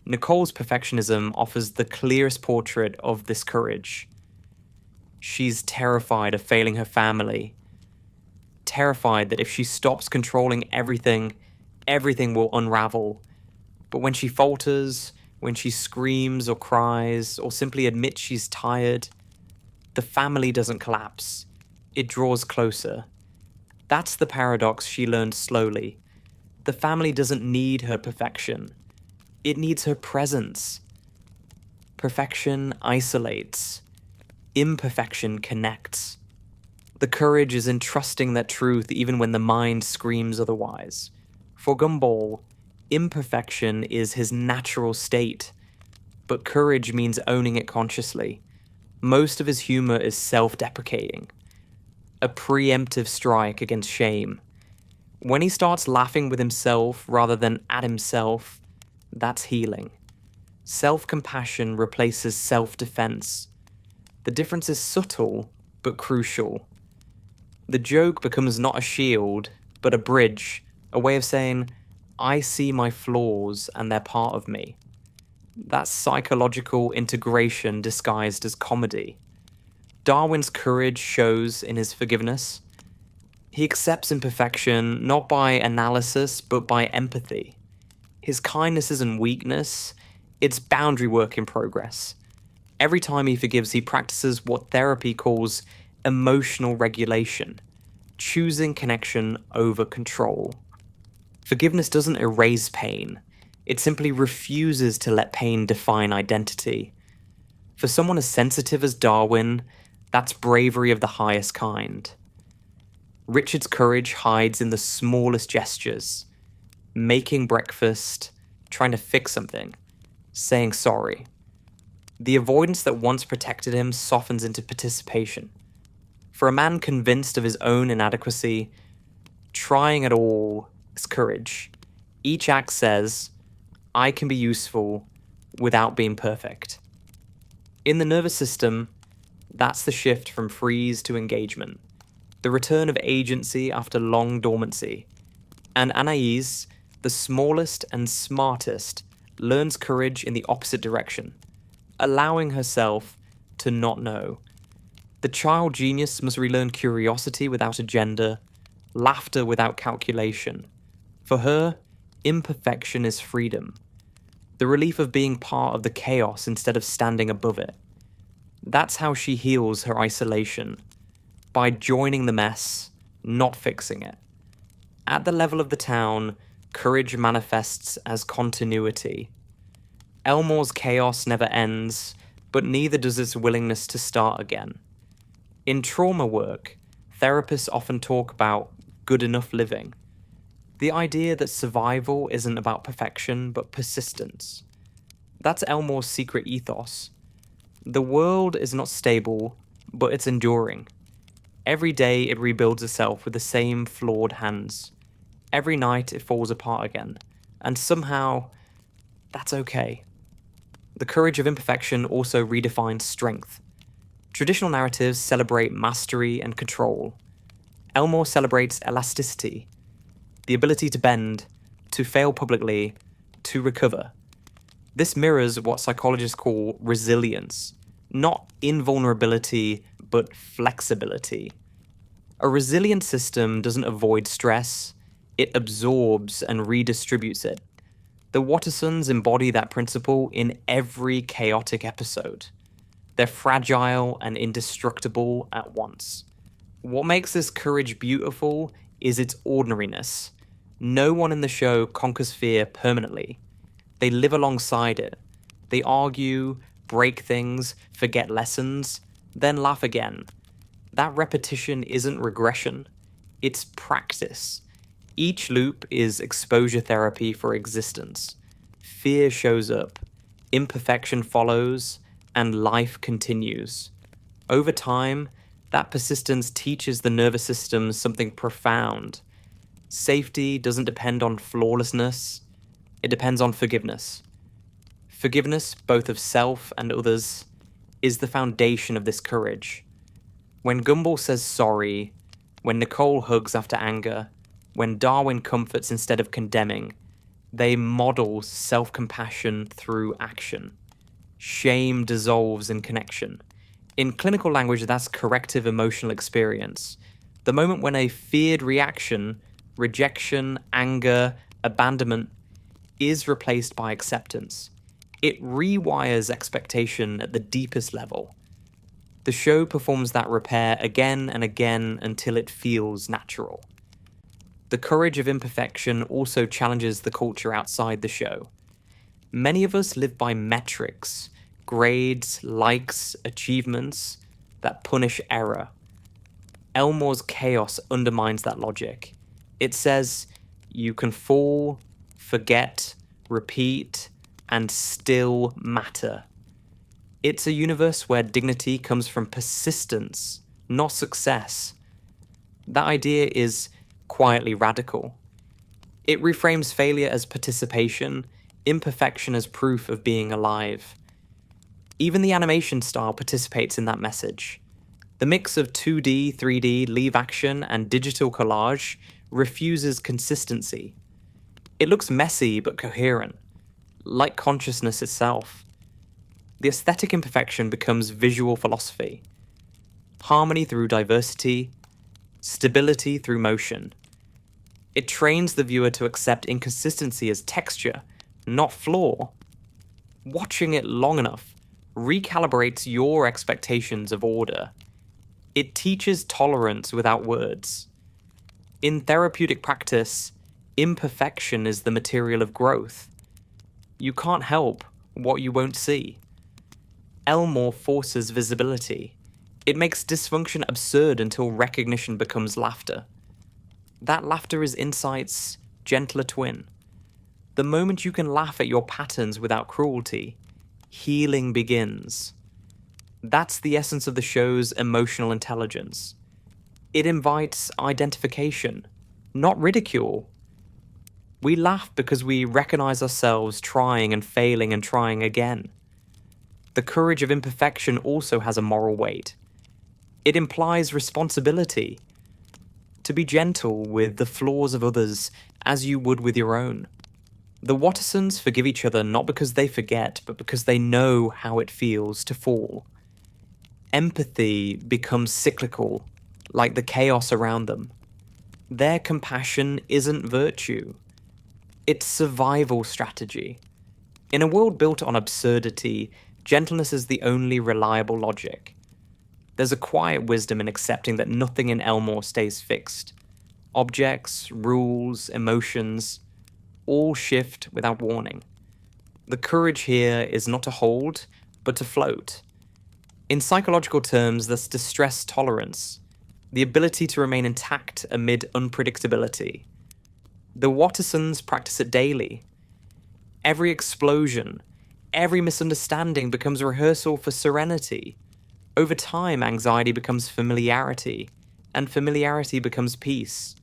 Nicole's perfectionism offers the clearest portrait of this courage. She's terrified of failing her family, terrified that if she stops controlling everything, everything will unravel. But when she falters, when she screams or cries, or simply admits she's tired, the family doesn't collapse. It draws closer. That's the paradox she learned slowly. The family doesn't need her perfection. It needs her presence. Perfection isolates. Imperfection connects. The courage is in trusting that truth even when the mind screams otherwise. For Gumball, imperfection is his natural state, but courage means owning it consciously. Most of his humor is self-deprecating, a preemptive strike against shame. When he starts laughing with himself rather than at himself, that's healing. Self-compassion replaces self-defense. The difference is subtle, but crucial. The joke becomes not a shield, but a bridge, a way of saying, I see my flaws and they're part of me. That's psychological integration disguised as comedy. Darwin's courage shows in his forgiveness. He accepts imperfection not by analysis, but by empathy. His kindness isn't weakness, it's boundary work in progress. Every time he forgives, he practices what therapy calls emotional regulation, choosing connection over control. Forgiveness doesn't erase pain, it simply refuses to let pain define identity. For someone as sensitive as Darwin, that's bravery of the highest kind. Richard's courage hides in the smallest gestures. Making breakfast, trying to fix something, saying sorry. The avoidance that once protected him softens into participation. For a man convinced of his own inadequacy, trying at all is courage. Each act says, I can be useful without being perfect. In the nervous system, that's the shift from freeze to engagement, the return of agency after long dormancy. And Anais, the smallest and smartest, learns courage in the opposite direction, allowing herself to not know. The child genius must relearn curiosity without agenda, laughter without calculation. For her, imperfection is freedom, the relief of being part of the chaos instead of standing above it. That's how she heals her isolation, by joining the mess, not fixing it. At the level of the town, courage manifests as continuity. Elmore's chaos never ends, but neither does its willingness to start again. In trauma work, therapists often talk about good enough living. The idea that survival isn't about perfection, but persistence. That's Elmore's secret ethos. The world is not stable, but it's enduring. Every day it rebuilds itself with the same flawed hands. Every night it falls apart again. And somehow, that's okay. The courage of imperfection also redefines strength. Traditional narratives celebrate mastery and control. Elmore celebrates elasticity, the ability to bend, to fail publicly, to recover. This mirrors what psychologists call resilience, not invulnerability, but flexibility. A resilient system doesn't avoid stress, it absorbs and redistributes it. The Wattersons embody that principle in every chaotic episode. They're fragile and indestructible at once. What makes this courage beautiful is its ordinariness. No one in the show conquers fear permanently. They live alongside it. They argue, break things, forget lessons, then laugh again. That repetition isn't regression, it's practice. Each loop is exposure therapy for existence. Fear shows up, imperfection follows, and life continues. Over time, that persistence teaches the nervous system something profound. Safety doesn't depend on flawlessness, it depends on forgiveness. Forgiveness, both of self and others, is the foundation of this courage. When Gumball says sorry, when Nicole hugs after anger, when Darwin comforts instead of condemning, they model self-compassion through action. Shame dissolves in connection. In clinical language, that's corrective emotional experience. The moment when a feared reaction, rejection, anger, abandonment, is replaced by acceptance. It rewires expectation at the deepest level. The show performs that repair again and again until it feels natural. The courage of imperfection also challenges the culture outside the show. Many of us live by metrics, grades, likes, achievements that punish error. Elmore's chaos undermines that logic. It says you can fall, forget, repeat, and still matter. It's a universe where dignity comes from persistence, not success. That idea is quietly radical. It reframes failure as participation, imperfection as proof of being alive. Even the animation style participates in that message. The mix of 2D, 3D, live action, and digital collage refuses consistency. It looks messy but coherent, like consciousness itself. The aesthetic imperfection becomes visual philosophy. Harmony through diversity, stability through motion. It trains the viewer to accept inconsistency as texture, not flaw. Watching it long enough recalibrates your expectations of order. It teaches tolerance without words. In therapeutic practice, imperfection is the material of growth. You can't help what you won't see. Elmore forces visibility. It makes dysfunction absurd until recognition becomes laughter. That laughter is insight's gentler twin. The moment you can laugh at your patterns without cruelty, healing begins. That's the essence of the show's emotional intelligence. It invites identification, not ridicule. We laugh because we recognize ourselves trying and failing and trying again. The courage of imperfection also has a moral weight. It implies responsibility. To be gentle with the flaws of others as you would with your own. The Wattersons forgive each other not because they forget, but because they know how it feels to fall. Empathy becomes cyclical, like the chaos around them. Their compassion isn't virtue. It's survival strategy. In a world built on absurdity, gentleness is the only reliable logic. There's a quiet wisdom in accepting that nothing in Elmore stays fixed. Objects, rules, emotions, all shift without warning. The courage here is not to hold, but to float. In psychological terms, that's distress tolerance, the ability to remain intact amid unpredictability. The Wattersons practice it daily. Every explosion, every misunderstanding becomes a rehearsal for serenity. Over time, anxiety becomes familiarity, and familiarity becomes peace.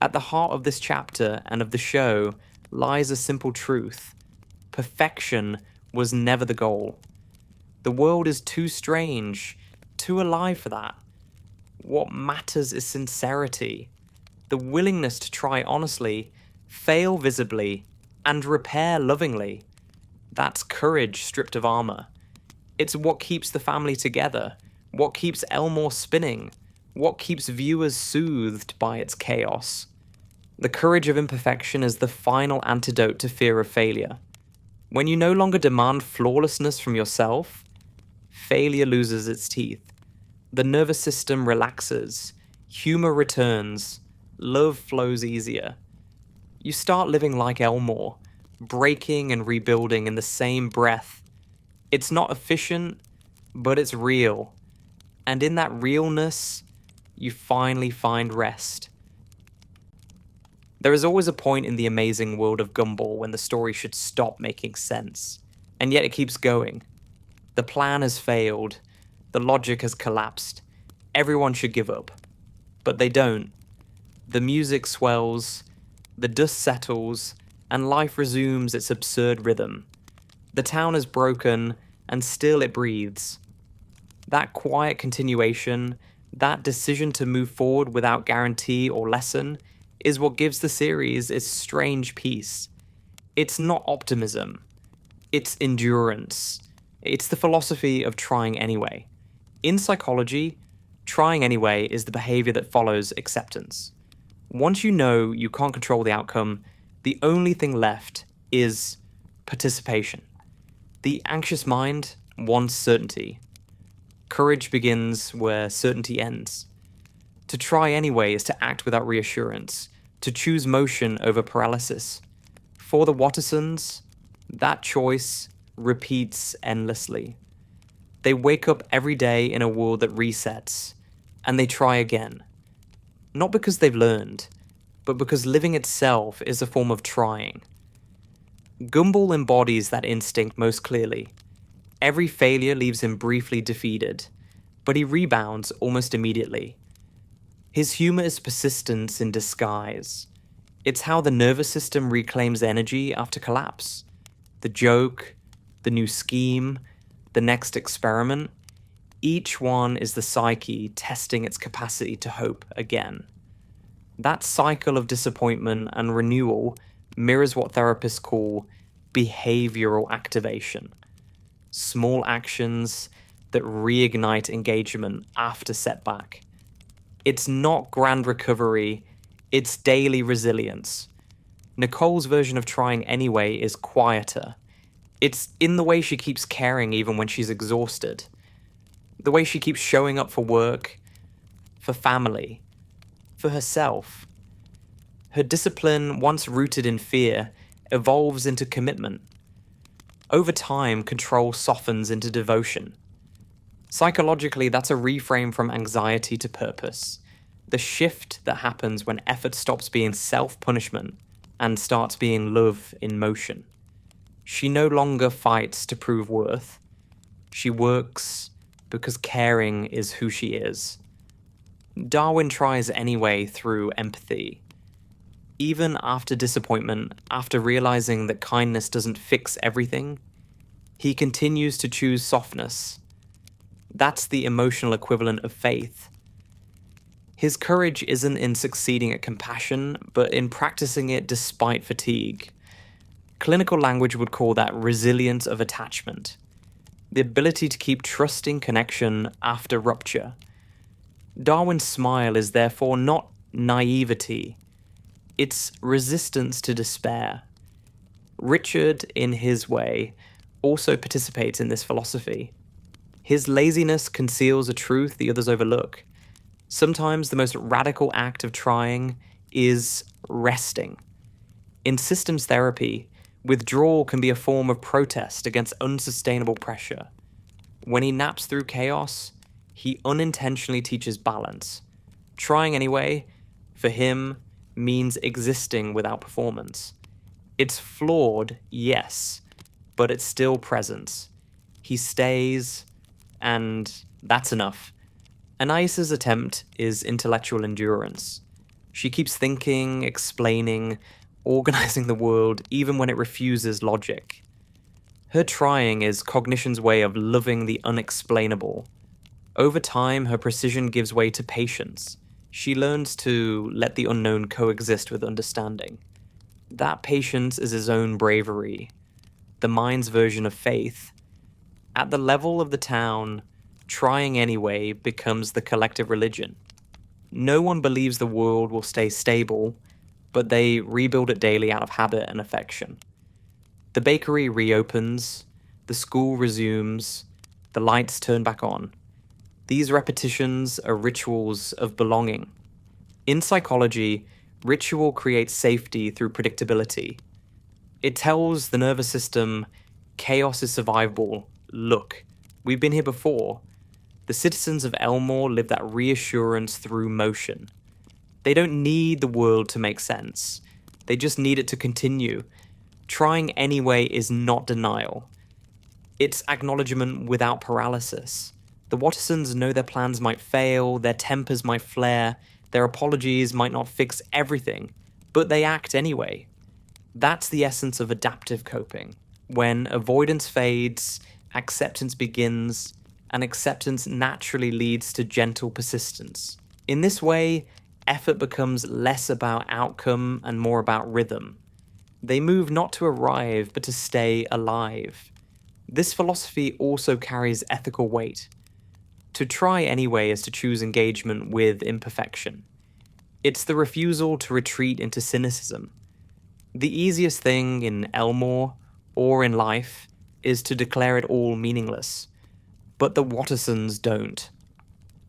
At the heart of this chapter and of the show lies a simple truth. Perfection was never the goal. The world is too strange, too alive for that. What matters is sincerity, the willingness to try honestly, fail visibly, and repair lovingly. That's courage stripped of armor. It's what keeps the family together, what keeps Elmore spinning, what keeps viewers soothed by its chaos. The courage of imperfection is the final antidote to fear of failure. When you no longer demand flawlessness from yourself, failure loses its teeth. The nervous system relaxes, humor returns, love flows easier. You start living like Elmore, breaking and rebuilding in the same breath. It's not efficient, but it's real. And in that realness, you finally find rest. There is always a point in the Amazing World of Gumball when the story should stop making sense, and yet it keeps going. The plan has failed, the logic has collapsed, everyone should give up. But they don't. The music swells, the dust settles, and life resumes its absurd rhythm. The town is broken, and still it breathes. That quiet continuation, that decision to move forward without guarantee or lesson, is what gives the series its strange peace. It's not optimism. It's endurance. It's the philosophy of trying anyway. In psychology, Trying anyway is the behavior that follows acceptance. Once you know you can't control the outcome, the only thing left is participation. The anxious mind wants certainty. Courage begins where certainty ends. To try anyway is to act without reassurance, to choose motion over paralysis. For the Wattersons, that choice repeats endlessly. They wake up every day in a world that resets, and they try again. Not because they've learned, but because living itself is a form of trying. Gumball embodies that instinct most clearly. Every failure leaves him briefly defeated, but he rebounds almost immediately. His humor is persistence in disguise. It's how the nervous system reclaims energy after collapse. The joke, the new scheme, the next experiment, each one is the psyche testing its capacity to hope again. That cycle of disappointment and renewal mirrors what therapists call behavioral activation. Small actions that reignite engagement after setback. It's not grand recovery, it's daily resilience. Nicole's version of trying anyway is quieter. It's in the way she keeps caring even when she's exhausted. The way she keeps showing up for work, for family, for herself. Her discipline, once rooted in fear, evolves into commitment. Over time, control softens into devotion. Psychologically, that's a reframe from anxiety to purpose. The shift that happens when effort stops being self-punishment and starts being love in motion. She no longer fights to prove worth. She works because caring is who she is. Darwin tries anyway through empathy. Even after disappointment, after realizing that kindness doesn't fix everything, he continues to choose softness. That's the emotional equivalent of faith. His courage isn't in succeeding at compassion, but in practicing it despite fatigue. Clinical language would call that resilience of attachment. The ability to keep trusting connection after rupture. Darwin's smile is therefore not naivety. It's resistance to despair. Richard, in his way, also participates in this philosophy. His laziness conceals a truth the others overlook. Sometimes the most radical act of trying is resting. In systems therapy, withdrawal can be a form of protest against unsustainable pressure. When he naps through chaos, he unintentionally teaches balance. Trying anyway, for him, means existing without performance. It's flawed, yes, but it's still presence. He stays, and that's enough. Anais's attempt is intellectual endurance. She keeps thinking, explaining, organizing the world even when it refuses logic. Her trying is cognition's way of loving the unexplainable. Over time, her precision gives way to patience. She learns to let the unknown coexist with understanding. That patience is his own bravery, the mind's version of faith. At the level of the town, trying anyway becomes the collective religion. No one believes the world will stay stable, but they rebuild it daily out of habit and affection. The bakery reopens, the school resumes, the lights turn back on. These repetitions are rituals of belonging. In psychology, ritual creates safety through predictability. It tells the nervous system, chaos is survivable. Look, we've been here before. The citizens of Elmore live that reassurance through motion. They don't need the world to make sense. They just need it to continue. Trying anyway is not denial. It's acknowledgement without paralysis. The Wattersons know their plans might fail, their tempers might flare, their apologies might not fix everything, but they act anyway. That's the essence of adaptive coping. When avoidance fades, acceptance begins, and acceptance naturally leads to gentle persistence. In this way, effort becomes less about outcome and more about rhythm. They move not to arrive, but to stay alive. This philosophy also carries ethical weight. To try anyway is to choose engagement with imperfection. It's the refusal to retreat into cynicism. The easiest thing in Elmore or in life is to declare it all meaningless. But the Wattersons don't.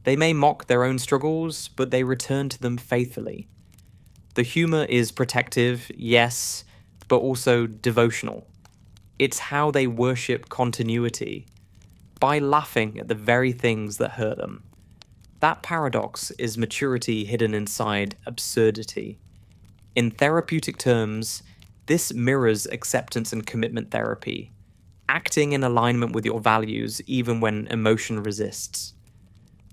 They may mock their own struggles, but they return to them faithfully. The humor is protective, yes, but also devotional. It's how they worship continuity, by laughing at the very things that hurt them. That paradox is maturity hidden inside absurdity. In therapeutic terms, this mirrors acceptance and commitment therapy, acting in alignment with your values even when emotion resists.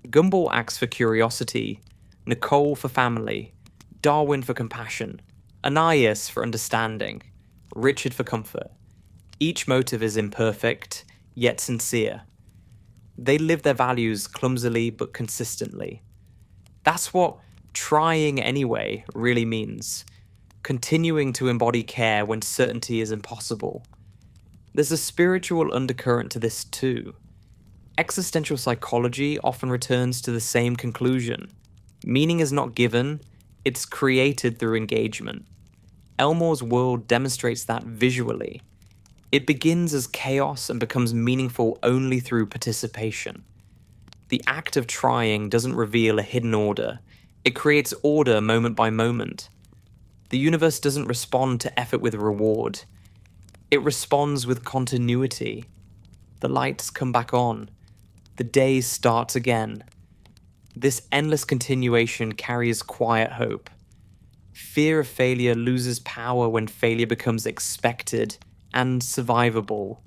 Gumball acts for curiosity, Nicole for family, Darwin for compassion, Ananias for understanding, Richard for comfort. Each motive is imperfect, yet sincere. They live their values clumsily but consistently. That's what trying anyway really means. Continuing to embody care when certainty is impossible. There's a spiritual undercurrent to this too. Existential psychology often returns to the same conclusion. Meaning is not given, it's created through engagement. Elmore's world demonstrates that visually. It begins as chaos and becomes meaningful only through participation. The act of trying doesn't reveal a hidden order. It creates order moment by moment. The universe doesn't respond to effort with reward. It responds with continuity. The lights come back on. The day starts again. This endless continuation carries quiet hope. Fear of failure loses power when failure becomes expected and survivable.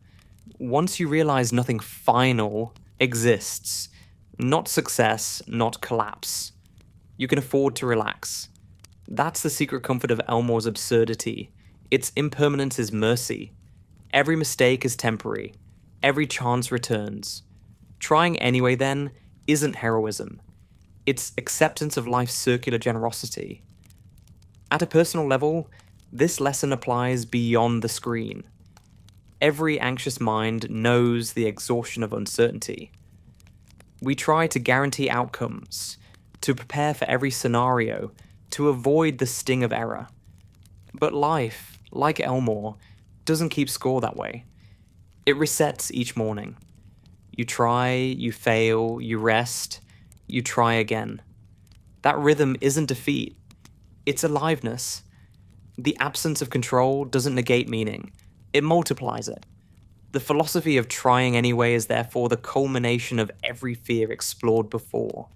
Once you realize nothing final exists, not success, not collapse, you can afford to relax. That's the secret comfort of Elmore's absurdity. Its impermanence is mercy. Every mistake is temporary. Every chance returns. Trying anyway, then, isn't heroism. It's acceptance of life's circular generosity. At a personal level, this lesson applies beyond the screen. Every anxious mind knows the exhaustion of uncertainty. We try to guarantee outcomes, to prepare for every scenario, to avoid the sting of error. But life, like Elmore, doesn't keep score that way. It resets each morning. You try, you fail, you rest, you try again. That rhythm isn't defeat, it's aliveness. The absence of control doesn't negate meaning, it multiplies it. The philosophy of trying anyway is therefore the culmination of every fear explored before.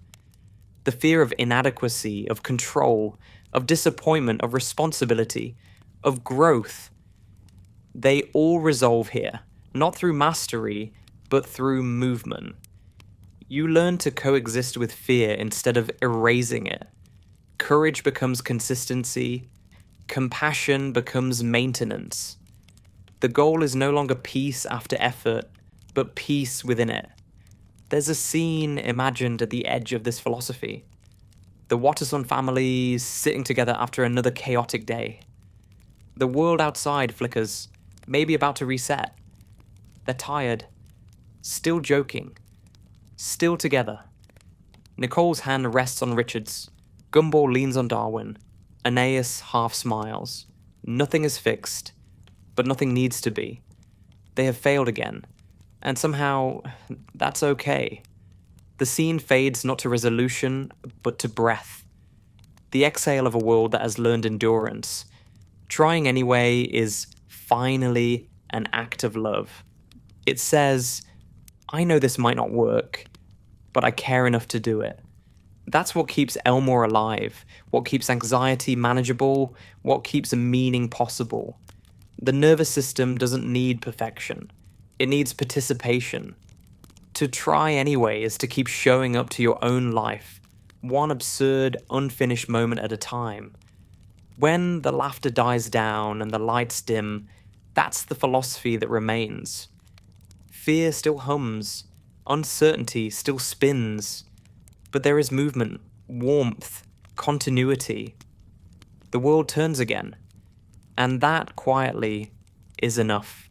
The fear of inadequacy, of control, of disappointment, of responsibility, of growth. They all resolve here, not through mastery, but through movement. You learn to coexist with fear instead of erasing it. Courage becomes consistency. Compassion becomes maintenance. The goal is no longer peace after effort, but peace within it. There's a scene imagined at the edge of this philosophy. The Watterson family sitting together after another chaotic day. The world outside flickers, maybe about to reset. They're tired, still joking, still together. Nicole's hand rests on Richard's. Gumball leans on Darwin. Aeneas half smiles. Nothing is fixed, but nothing needs to be. They have failed again, and somehow that's okay. The scene fades not to resolution, but to breath. The exhale of a world that has learned endurance. Trying anyway is finally an act of love. It says, I know this might not work, but I care enough to do it. That's what keeps Elmore alive, what keeps anxiety manageable, what keeps a meaning possible. The nervous system doesn't need perfection. It needs participation. To try anyway is to keep showing up to your own life, one absurd, unfinished moment at a time. When the laughter dies down and the lights dim, that's the philosophy that remains. Fear still hums, uncertainty still spins, but there is movement, warmth, continuity. The world turns again, and that quietly is enough.